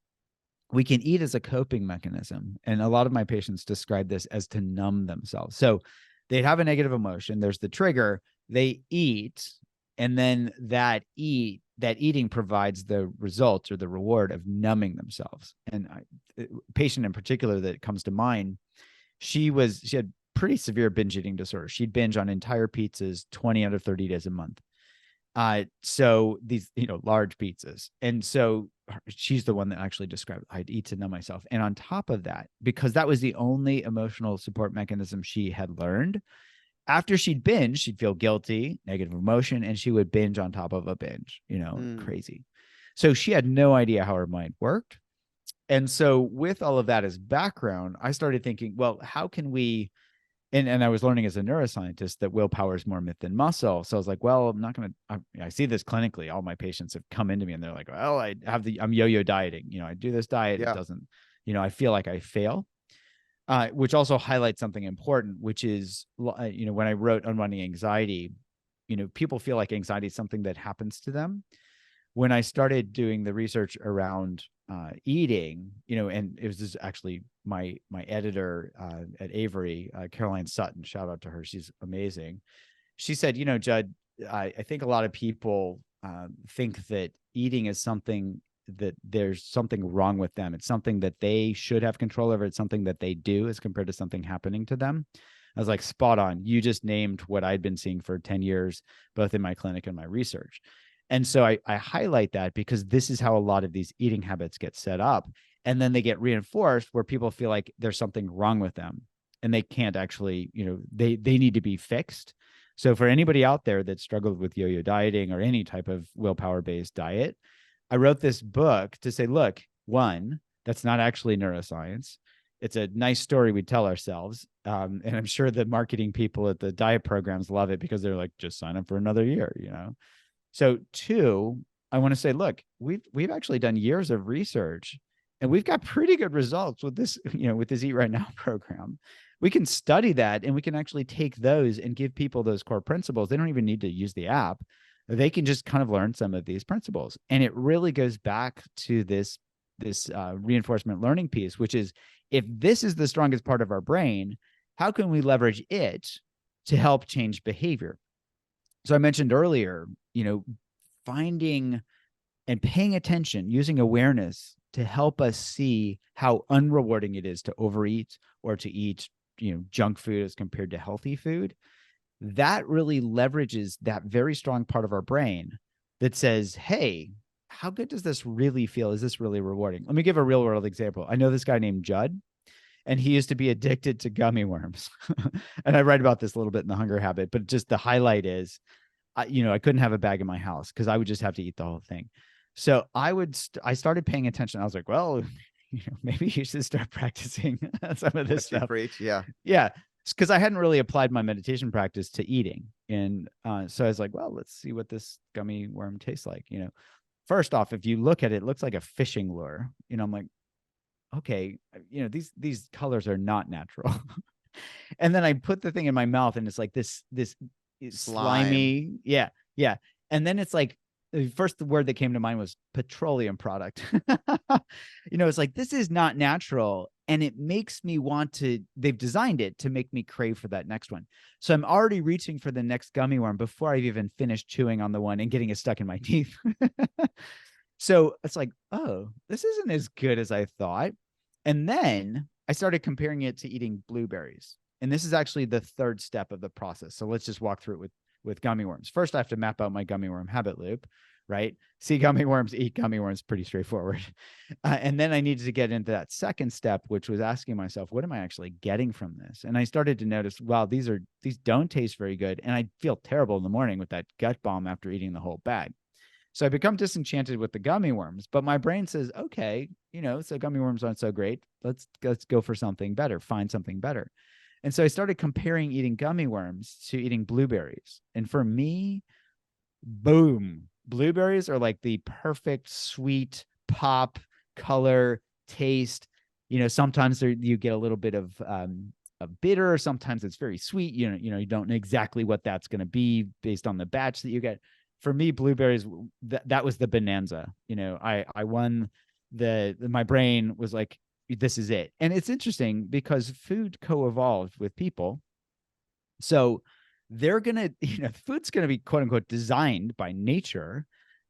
we can eat as a coping mechanism. And a lot of my patients describe this as to numb themselves. So they'd have a negative emotion. There's the trigger. They eat, and then that eating provides the result or the reward of numbing themselves. And a patient in particular that comes to mind, she had pretty severe binge eating disorder. She'd binge on entire pizzas 20 out of 30 days a month. So these, large pizzas. And so she's the one that actually described, I'd eat to numb myself. And on top of that, because that was the only emotional support mechanism she had learned, after she'd binge, she'd feel guilty, negative emotion, and she would binge on top of a binge, crazy. So she had no idea how her mind worked. And so with all of that as background, I started thinking, well, how can we, and I was learning as a neuroscientist that willpower is more myth than muscle. So I was like, well, I'm not going to, I see this clinically. All my patients have come into me and they're like, well, I'm yo-yo dieting. I do this diet. It doesn't, I feel like I fail. Which also highlights something important, which is, when I wrote Unwinding Anxiety, people feel like anxiety is something that happens to them. When I started doing the research around eating, and it was just actually my editor at Avery, Caroline Sutton, shout out to her. She's amazing. She said, Jud, I think a lot of people think that eating is something that there's something wrong with them. It's something that they should have control over. It's something that they do as compared to something happening to them. I was like, spot on. You just named what I'd been seeing for 10 years, both in my clinic and my research. And so I highlight that because this is how a lot of these eating habits get set up. And then they get reinforced where people feel like there's something wrong with them and they can't actually, they need to be fixed. So for anybody out there that struggled with yo-yo dieting or any type of willpower-based diet, I wrote this book to say, look, one, that's not actually neuroscience. It's a nice story we tell ourselves. And I'm sure the marketing people at the diet programs love it because they're like, just sign up for another year, So two, I want to say, look, we've actually done years of research and we've got pretty good results with this, with this Eat Right Now program. We can study that and we can actually take those and give people those core principles. They don't even need to use the app. They can just kind of learn some of these principles. And it really goes back to this reinforcement learning piece, which is, if this is the strongest part of our brain, how can we leverage it to help change behavior? So I mentioned earlier, finding and paying attention, using awareness to help us see how unrewarding it is to overeat or to eat, junk food as compared to healthy food. That really leverages that very strong part of our brain that says, hey, how good does this really feel? Is this really rewarding? Let me give a real world example. I know this guy named Jud, and he used to be addicted to gummy worms. And I write about this a little bit in The Hunger Habit, but just the highlight is, I couldn't have a bag in my house because I would just have to eat the whole thing. So I started paying attention. I was like, well, maybe you should start practicing some of this stuff. Preach, yeah. Yeah. Because I hadn't really applied my meditation practice to eating. And so I was like, well, let's see what this gummy worm tastes like. First off, if you look at it, it looks like a fishing lure. I'm like, okay, these colors are not natural. And then I put the thing in my mouth and it's like this Slime. slimy. Yeah. Yeah. And then it's like the first word that came to mind was petroleum product. It's like, this is not natural. And it makes me want to, they've designed it to make me crave for that next one. So I'm already reaching for the next gummy worm before I've even finished chewing on the one and getting it stuck in my teeth. So it's like, oh, this isn't as good as I thought. And then I started comparing it to eating blueberries. And this is actually the third step of the process. So let's just walk through it with gummy worms. First, I have to map out my gummy worm habit loop, right? See gummy worms, eat gummy worms, pretty straightforward. And then I needed to get into that second step, which was asking myself, what am I actually getting from this? And I started to notice, wow, these don't taste very good. And I feel terrible in the morning with that gut bomb after eating the whole bag. So I become disenchanted with the gummy worms, but my brain says, okay, so gummy worms aren't so great. Let's go for something better, find something better. And so I started comparing eating gummy worms to eating blueberries. And for me, boom, blueberries are like the perfect sweet pop color taste. Sometimes you get a little bit of a bitter. Sometimes it's very sweet. You don't know exactly what that's going to be based on the batch that you get. For me, blueberries, that was the bonanza. I won my brain was like, this is it. And it's interesting because food co-evolved with people. So they're going to, food's going to be quote unquote designed by nature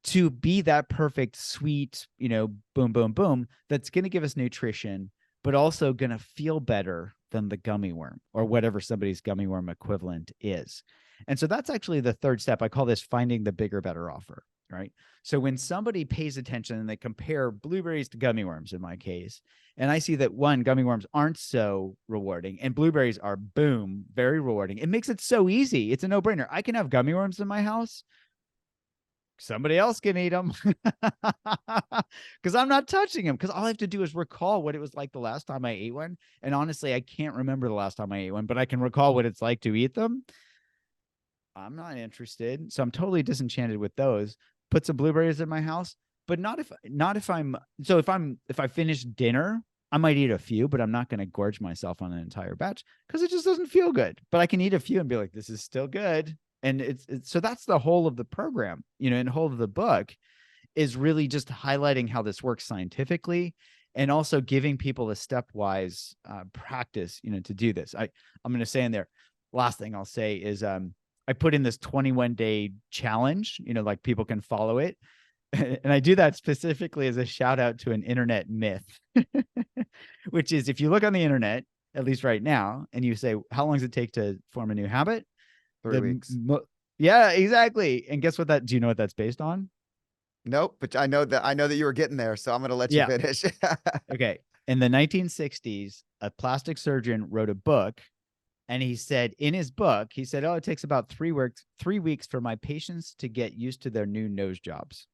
to be that perfect, sweet, boom, boom, boom, that's going to give us nutrition, but also going to feel better than the gummy worm or whatever somebody's gummy worm equivalent is. And so that's actually the third step. I call this finding the bigger, better offer, right? So when somebody pays attention and they compare blueberries to gummy worms, in my case, and I see that one, gummy worms aren't so rewarding and blueberries are, boom, very rewarding. It makes it so easy. It's a no-brainer. I can have gummy worms in my house. Somebody else can eat them because I'm not touching them, because all I have to do is recall what it was like the last time I ate one. And honestly, I can't remember the last time I ate one, but I can recall what it's like to eat them. I'm not interested. So I'm totally disenchanted with those. Put some blueberries in my house, but not if I finish dinner, I might eat a few, but I'm not going to gorge myself on an entire batch because it just doesn't feel good. But I can eat a few and be like, this is still good. And it's so that's the whole of the program, and whole of the book is really just highlighting how this works scientifically and also giving people a stepwise practice, to do this. I'm going to say in there, last thing I'll say is I put in this 21-day challenge, like people can follow it. And I do that specifically as a shout out to an internet myth, which is if you look on the internet, at least right now, and you say, how long does it take to form a new habit? 3 weeks. Yeah, exactly. And guess what do you know what that's based on? Nope, but I know that you were getting there, so I'm going to let you Yeah. finish. Okay. In the 1960s, a plastic surgeon wrote a book, and he said in his book, oh, it takes about 3 weeks for my patients to get used to their new nose jobs.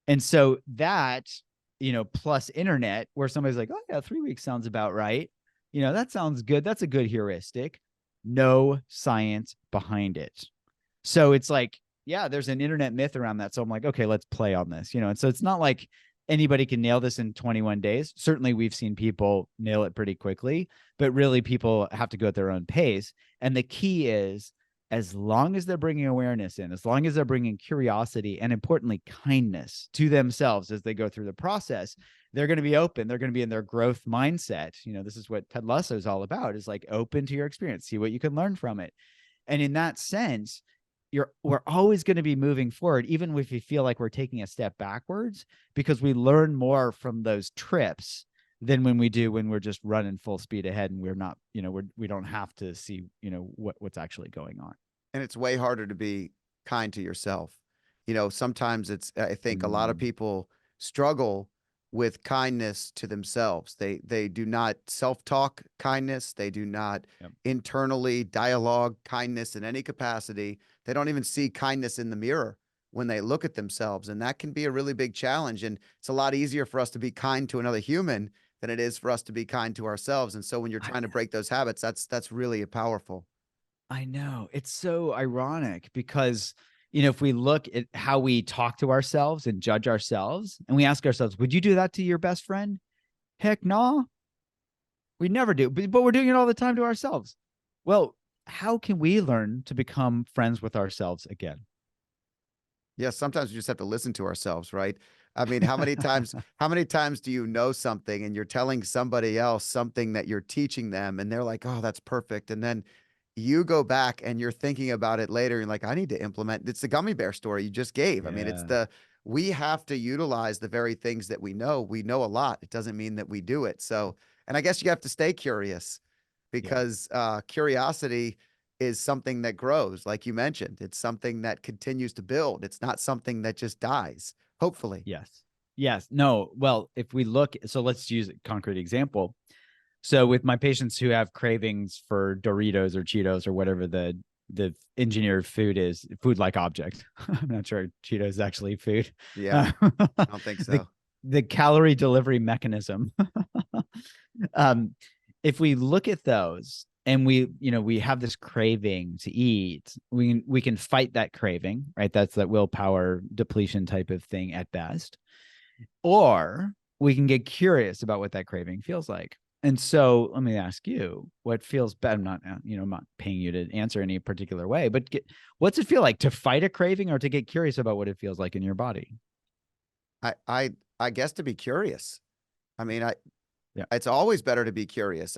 And so that, plus internet, where somebody's like, oh yeah, 3 weeks sounds about right. That sounds good. That's a good heuristic. No science behind it. So it's like, yeah, there's an internet myth around that. So I'm like, okay, let's play on this, and so it's not like anybody can nail this in 21 days. Certainly we've seen people nail it pretty quickly, but really people have to go at their own pace. And the key is, as long as they're bringing awareness in, as long as they're bringing curiosity and importantly, kindness to themselves as they go through the process, they're going to be open. They're going to be in their growth mindset. This is what Ted Lasso is all about, is like open to your experience, see what you can learn from it. And in that sense, we're always going to be moving forward, even if we feel like we're taking a step backwards, because we learn more from those trips than when we're just running full speed ahead and we're not, we don't have to see, what's actually going on. And it's way harder to be kind to yourself. Sometimes I think a lot of people struggle with kindness to themselves. They do not self-talk kindness. They do not internally dialogue kindness in any capacity. They don't even see kindness in the mirror when they look at themselves. And that can be a really big challenge. And it's a lot easier for us to be kind to another human than it is for us to be kind to ourselves. And so when you're trying to break those habits, that's really powerful. I know. It's so ironic because, if we look at how we talk to ourselves and judge ourselves and we ask ourselves, would you do that to your best friend? Heck no, we never do. But we're doing it all the time to ourselves. Well, how can we learn to become friends with ourselves again? Yeah, sometimes we just have to listen to ourselves, right? I mean, how many times do you know something and you're telling somebody else something that you're teaching them and they're like, "Oh, that's perfect." And then you go back and you're thinking about it later and like, "I need to implement." It's the gummy bear story you just gave. I mean, it's Yeah. the we have to utilize the very things that we know. We know a lot. It doesn't mean that we do it. So, and I guess you have to stay curious Yeah. because curiosity is something that grows, like you mentioned. It's something that continues to build. It's not something that just dies, hopefully. Yes. Yes. No. Well, if we look, so let's use a concrete example. So with my patients who have cravings for Doritos or Cheetos or whatever the engineered food is, food like object. I'm not sure Cheetos is actually food. Yeah, Uh, I don't think the so. the calorie delivery mechanism. um, if we look at those and we have this craving to eat, we can fight that craving, right? That's that willpower depletion type of thing at best, or we can get curious about what that craving feels like. And so let me ask you, what feels better? I'm not paying you to answer any particular way, but what's it feel like to fight a craving or to get curious about what it feels like in your body? I I I guess to be curious. I mean, Yeah. it's always better to be curious.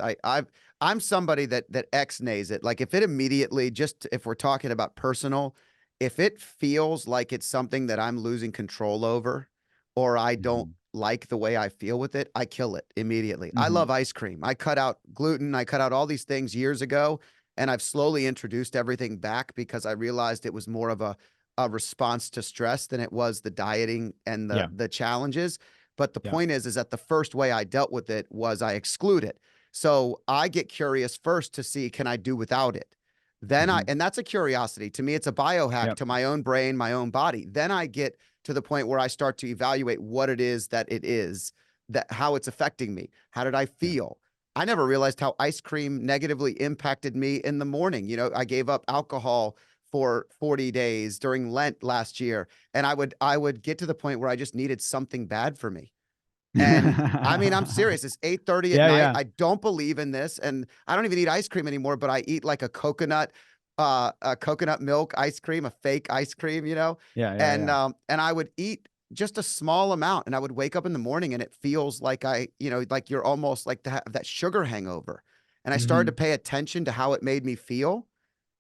I'm somebody that X-nays it. Like if it immediately, just if we're talking about personal, if it feels like it's something that I'm losing control over, or I don't Mm-hmm. like the way I feel with it, I kill it immediately. I Mm-hmm. love ice cream. I cut out gluten. I cut out all these things years ago, and I've slowly introduced everything back because I realized it was more of a response to stress than it was the dieting and Yeah. the challenges. But the Yeah. point is that the first way I dealt with it was I exclude it. So I get curious first to see, can I do without it? Mm-hmm. And that's a curiosity. To me, it's a biohack Yep. to my own brain, my own body. Then I get to the point where I start to evaluate what it is that it is, that how it's affecting me. How did I Yeah. feel? I never realized how ice cream negatively impacted me in the morning. I gave up alcohol for 40 days during Lent last year, and I would get to the point where I just needed something bad for me. And I mean, I'm serious. It's 8:30 at Yeah. night. Yeah. I don't believe in this, and I don't even eat ice cream anymore, but I eat like a coconut milk ice cream, a fake ice cream, Yeah. Yeah. and Yeah. I would eat just a small amount, and I would wake up in the morning, and it feels like like you're almost like that sugar hangover. And I started to Mm-hmm. pay attention to how it made me feel,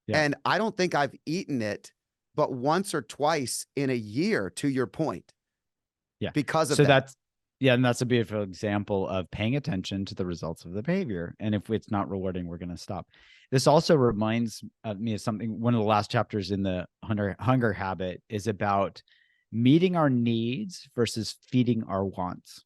Yeah. and I don't think I've eaten it but once or twice in a year, to your point, Yeah. because of So that. and that's a beautiful example of paying attention to the results of the behavior. And if it's not rewarding, we're going to stop. This also reminds me of something. One of the last chapters in the hunger habit is about meeting our needs versus feeding our wants.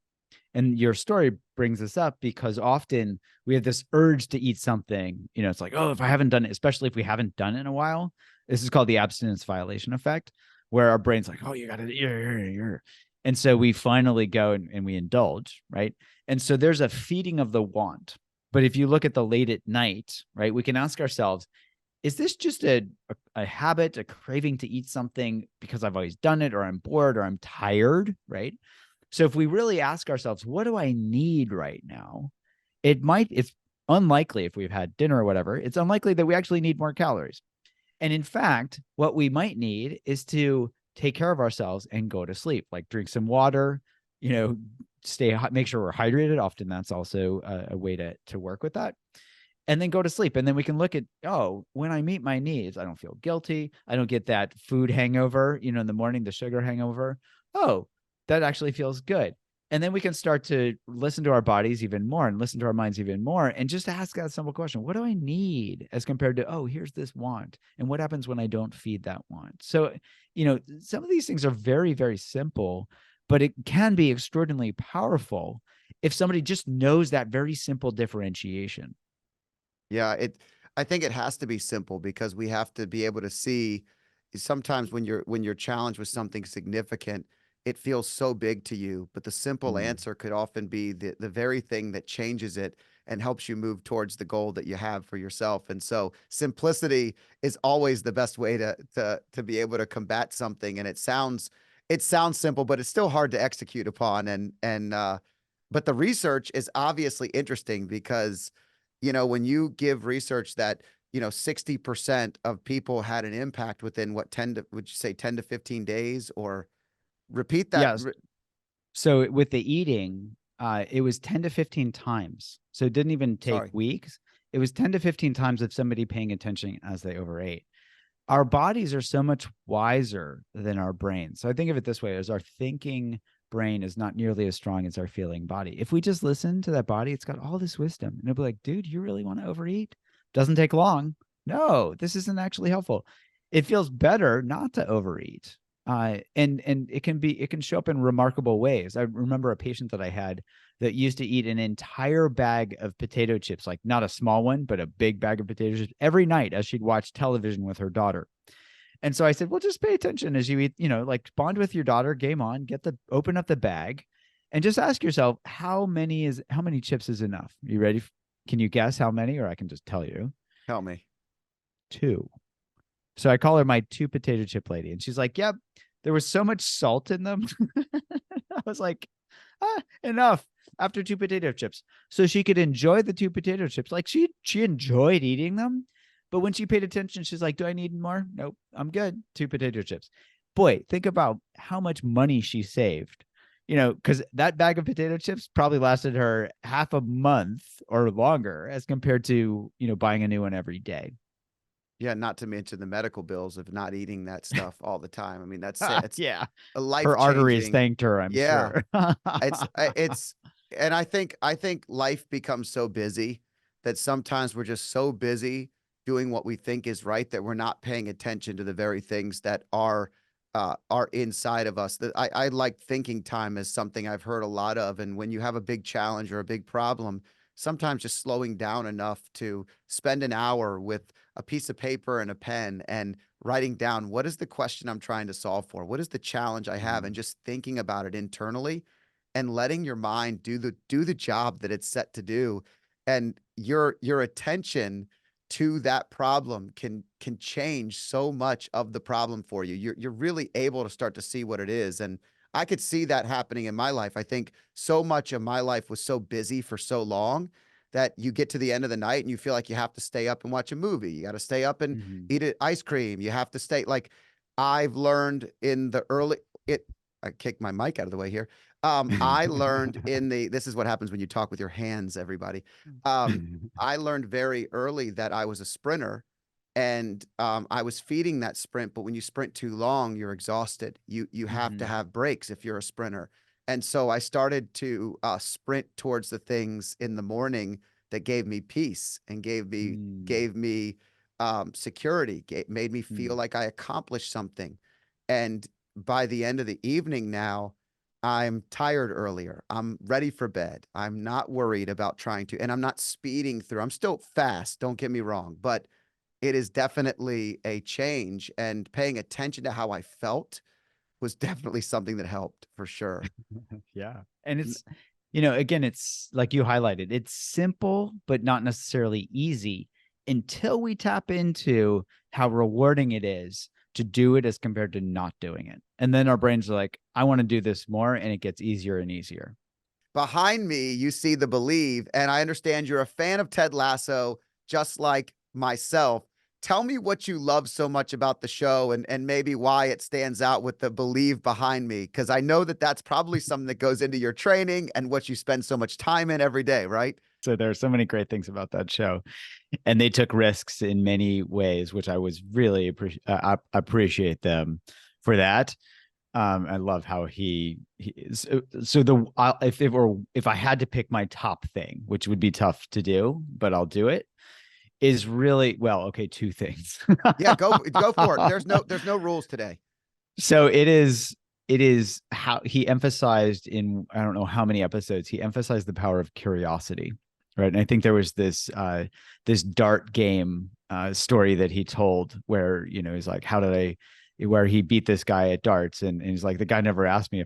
And your story brings this up because often we have this urge to eat something. It's like, oh, if I haven't done it, especially if we haven't done it in a while, this is called the abstinence violation effect, where our brain's like, oh, you got to, and so we finally go and we indulge, right? And so there's a feeding of the want. But if you look at the late at night, right, we can ask ourselves, is this just a habit, a craving to eat something because I've always done it, or I'm bored, or I'm tired, right? So if we really ask ourselves, what do I need right now? It's unlikely, if we've had dinner or whatever, it's unlikely that we actually need more calories. And in fact, what we might need is to take care of ourselves and go to sleep, like drink some water, you know, make sure we're hydrated. Often that's also a way to work with that. And then go to sleep. And then we can look at, oh, when I meet my needs, I don't feel guilty. I don't get that food hangover, in the morning, the sugar hangover. Oh, that actually feels good. And then we can start to listen to our bodies even more and listen to our minds even more and just ask that simple question: what do I need, as compared to, oh, here's this want? And what happens when I don't feed that want? So, some of these things are very, very simple, but it can be extraordinarily powerful if somebody just knows that very simple differentiation. Yeah, I think it has to be simple because we have to be able to see sometimes when you're challenged with something significant, it feels so big to you, but the simple Mm. answer could often be the very thing that changes it and helps you move towards the goal that you have for yourself. And so simplicity is always the best way to be able to combat something. And it sounds simple, but it's still hard to execute upon. And But the research is obviously interesting because, when you give research that, 60% of people had an impact within what, would you say 10 to 15 days, or repeat that? Yes. So with the eating, it was 10 to 15 times. So it didn't even take Sorry. weeks. It was 10 to 15 times of somebody paying attention as they overate. Our bodies are so much wiser than our brains. So I think of it this way: as our thinking brain is not nearly as strong as our feeling body. If we just listen to that body, it's got all this wisdom. And it'll be like, dude, you really want to overeat? Doesn't take long. No, this isn't actually helpful. It feels better not to overeat. And it can show up in remarkable ways. I remember a patient that I had that used to eat an entire bag of potato chips, like not a small one, but a big bag of potato chips every night as she'd watch television with her daughter. And so I said, well, just pay attention as you eat, like bond with your daughter, game on, open up the bag and just ask yourself, how many chips is enough? You ready? Can you guess how many, or I can just tell you? Tell me. 2. So I call her my 2 potato chip lady. And she's like, yep, there was so much salt in them. I was like, enough after 2 potato chips. So she could enjoy the 2 potato chips. Like she enjoyed eating them. But when she paid attention, she's like, do I need more? Nope, I'm good. 2 potato chips. Boy, think about how much money she saved. Because that bag of potato chips probably lasted her half a month or longer as compared to, buying a new one every day. Yeah, not to mention the medical bills of not eating that stuff all the time. I mean, it's Yeah. a Her arteries life-changing. thanked her, I'm Yeah, sure. it's, and I think life becomes so busy that sometimes we're just so busy doing what we think is right that we're not paying attention to the very things that are inside of us. That I like thinking time as something I've heard a lot of, and when you have a big challenge or a big problem, sometimes just slowing down enough to spend an hour with a piece of paper and a pen and writing down, what is the question I'm trying to solve for? What is the challenge I have? And just thinking about it internally and letting your mind do the job that it's set to do. And your attention to that problem can change so much of the problem for you. You're really able to start to see what it is. And I could see that happening in my life. I think so much of my life was so busy for so long that you get to the end of the night and you feel like you have to stay up and watch a movie. You got to stay up and Mhm. eat ice cream. You have to stay, like, I've learned in the early it I kicked my mic out of the way here. I learned this is what happens when you talk with your hands, everybody. I learned very early that I was a sprinter, and I was feeding that sprint. But when you sprint too long, you're exhausted. You have to Mhm. have breaks if you're a sprinter. And so I started to sprint towards the things in the morning that gave me peace and Mm. gave me security, made me feel Mm. like I accomplished something. And by the end of the evening now, I'm tired earlier. I'm ready for bed. I'm not worried about trying to, and I'm not speeding through. I'm still fast, don't get me wrong, but it is definitely a change. And paying attention to how I felt was definitely something that helped for sure. Yeah. And N- again, it's like you highlighted, it's simple, but not necessarily easy until we tap into how rewarding it is to do it as compared to not doing it. And then our brains are like, I want to do this more. And it gets easier and easier. Behind me, you see the Believe, and I understand you're a fan of Ted Lasso, just like myself. Tell me what you love so much about the show, and maybe why it stands out with the Believe behind me, because I know that that's probably something that goes into your training and what you spend so much time in every day, right? So there are so many great things about that show. And they took risks in many ways, which I was really appreciate them for that. I love how if I had to pick my top thing, which would be tough to do, but I'll do it, is really, well, okay, 2 things. Yeah, go for it. There's no rules today. So it is how he emphasized in, I don't know how many episodes, he emphasized the power of curiosity, right? And I think there was this dart game story that he told where, he's like, where he beat this guy at darts, and he's like, the guy never asked me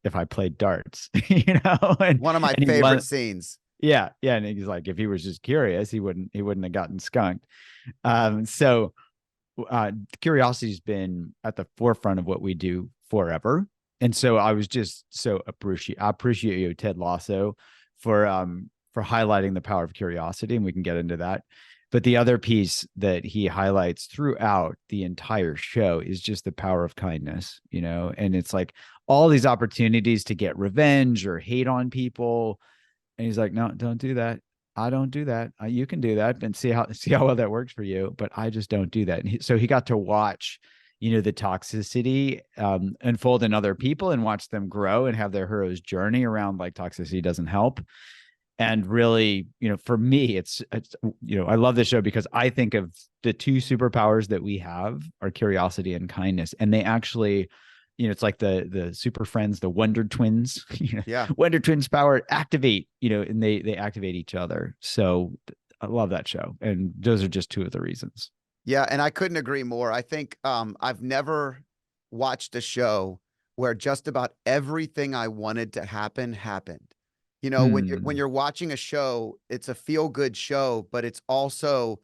if I played darts, and One of my he favorite won. scenes. Yeah, and he's like, if he was just curious, he wouldn't have gotten skunked. So curiosity's been at the forefront of what we do forever. And so I was just so I appreciate you, Ted Lasso, for highlighting the power of curiosity, and we can get into that. But the other piece that he highlights throughout the entire show is just the power of kindness, and it's like all these opportunities to get revenge or hate on people. And he's like, no, don't do that. I don't do that. You can do that and see how well that works for you, but I just don't do that. And so he got to watch, the toxicity unfold in other people and watch them grow and have their hero's journey around like toxicity doesn't help. And really, for me, it's I love this show because I think of the two superpowers that we have are curiosity and kindness, and they actually, it's like the super friends, the Wonder Twins, Yeah. Wonder Twins power activate, and they activate each other. So I love that show, and those are just two of the reasons. Yeah, and I couldn't agree more. I think I've never watched a show where just about everything I wanted to happen happened. When you're watching a show, it's a feel-good show, but it's also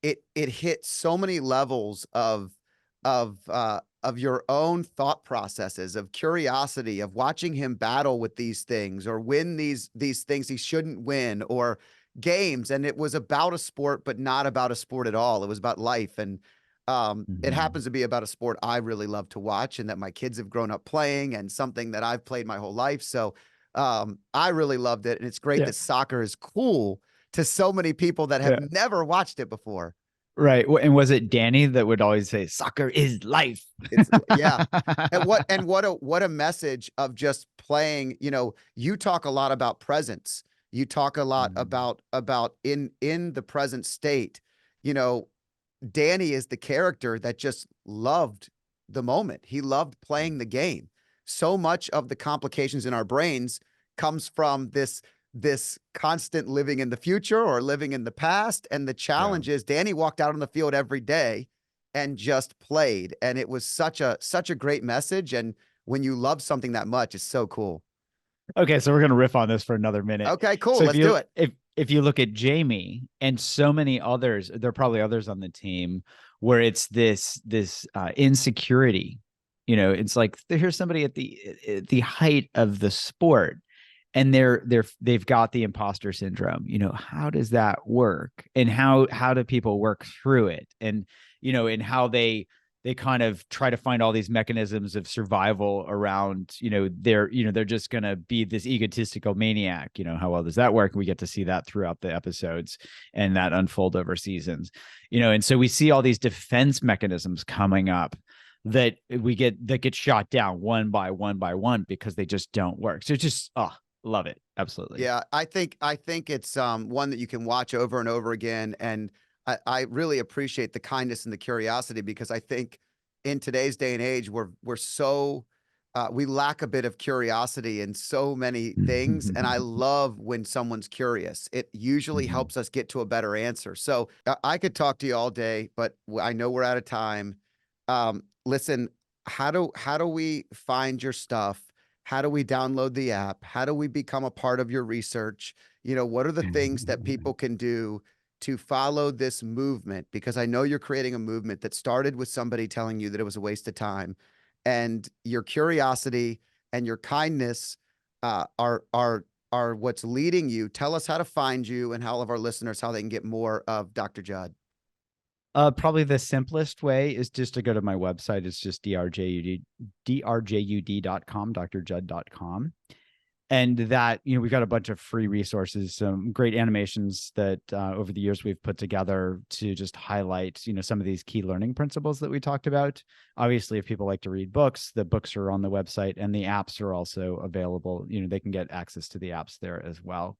it hits so many levels of your own thought processes, of curiosity, of watching him battle with these things or win these things he shouldn't win, or games. And it was about a sport, but not about a sport at all. It was about life. And it happens to be about a sport I really love to watch and that my kids have grown up playing, and something that I've played my whole life. So I really loved it. And it's great Yeah. that soccer is cool to so many people that have Yeah. never watched it before. Right. And was it Danny that would always say, soccer is life? It's yeah. And what a message of just playing. You talk a lot about presence. You talk a lot about in the present state. You know, Danny is the character that just loved the moment. He loved playing the game. So much of the complications in our brains comes from this constant living in the future or living in the past. And the challenge is Danny walked out on the field every day and just played. And it was such a great message. And when you love something that much, it's so cool. Okay, so we're gonna riff on this for another minute. Okay, cool. So Let's do it. if you look at Jamie and so many others, there are probably others on the team where it's this insecurity. It's like here's somebody at the height of the sport, and they've got the imposter syndrome. How does that work, and how do people work through it, and and how they kind of try to find all these mechanisms of survival around, they're just going to be this egotistical maniac. How well does that work? We get to see that throughout the episodes and that unfold over seasons, and so we see all these defense mechanisms coming up that get shot down one by one because they just don't work. So just, love it. Absolutely. Yeah. I think it's one that you can watch over and over again. And I really appreciate the kindness and the curiosity, because I think in today's day and age, we're so we lack a bit of curiosity in so many things. And I love when someone's curious. It usually helps us get to a better answer. So I could talk to you all day, but I know we're out of time. Listen, how do we find your stuff? How do we download the app? How do we become a part of your research? What are the things that people can do to follow this movement? Because I know you're creating a movement that started with somebody telling you that it was a waste of time, and your curiosity and your kindness are what's leading you. Tell us how to find you, and all of our listeners how they can get more of Dr. Jud. Probably the simplest way is just to go to my website. It's just drjud.com, drjud.com. And that, we've got a bunch of free resources, some great animations that over the years we've put together to just highlight, some of these key learning principles that we talked about. Obviously, if people like to read books, the books are on the website, and the apps are also available. They can get access to the apps there as well.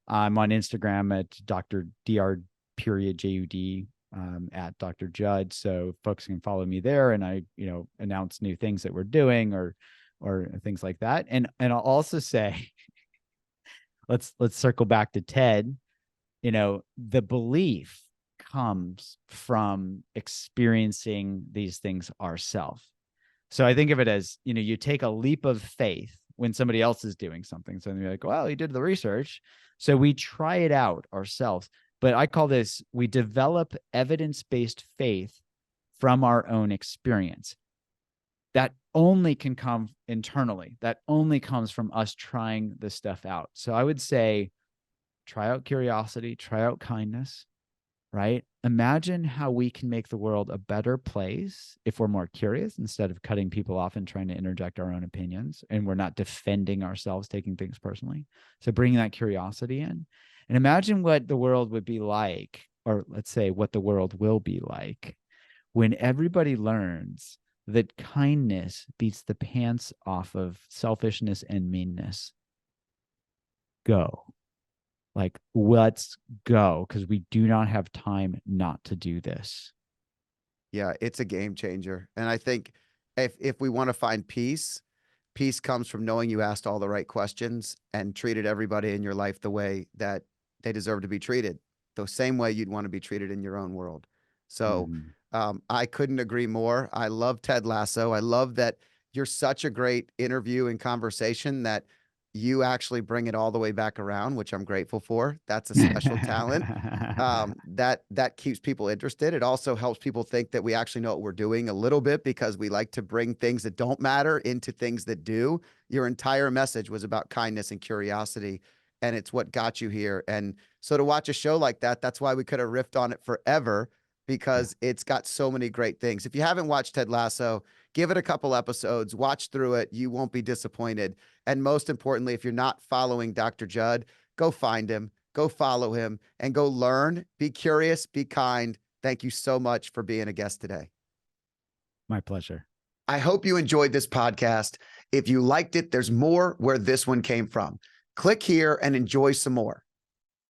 I'm on Instagram at Dr.Jud, at Dr. Jud. So folks can follow me there, and I, announce new things that we're doing or things like that. And I'll also say, let's circle back to Ted. The belief comes from experiencing these things ourselves. So I think of it as, you take a leap of faith when somebody else is doing something. So you're like, well, he did the research. So we try it out ourselves. But I call this, we develop evidence-based faith from our own experience. that only can come internally. That only comes from us trying this stuff out. So I would say, try out curiosity, try out kindness, right? Imagine how we can make the world a better place if we're more curious instead of cutting people off and trying to interject our own opinions, and we're not defending ourselves, taking things personally. So bringing that curiosity in, and imagine what the world would be like, or let's say what the world will be like, when everybody learns that kindness beats the pants off of selfishness and meanness. Go. Like, let's go, because we do not have time not to do this. Yeah, it's a game changer. And I think if we want to find peace, peace comes from knowing you asked all the right questions and treated everybody in your life the way that they deserve to be treated, the same way you'd want to be treated in your own world. So I couldn't agree more. I love Ted Lasso. I love that you're such a great interview and conversation that you actually bring it all the way back around, which I'm grateful for. That's a special talent. That keeps people interested. It also helps people think that we actually know what we're doing a little bit, because we like to bring things that don't matter into things that do. Your entire message was about kindness and curiosity, and it's what got you here. And so to watch a show like that, that's why we could have riffed on it forever, because it's got so many great things. If you haven't watched Ted Lasso, give it a couple episodes, watch through it. You won't be disappointed. And most importantly, if you're not following Dr. Jud, go find him, go follow him, and go learn. Be curious, be kind. Thank you so much for being a guest today. My pleasure. I hope you enjoyed this podcast. If you liked it, there's more where this one came from. Click here and enjoy some more.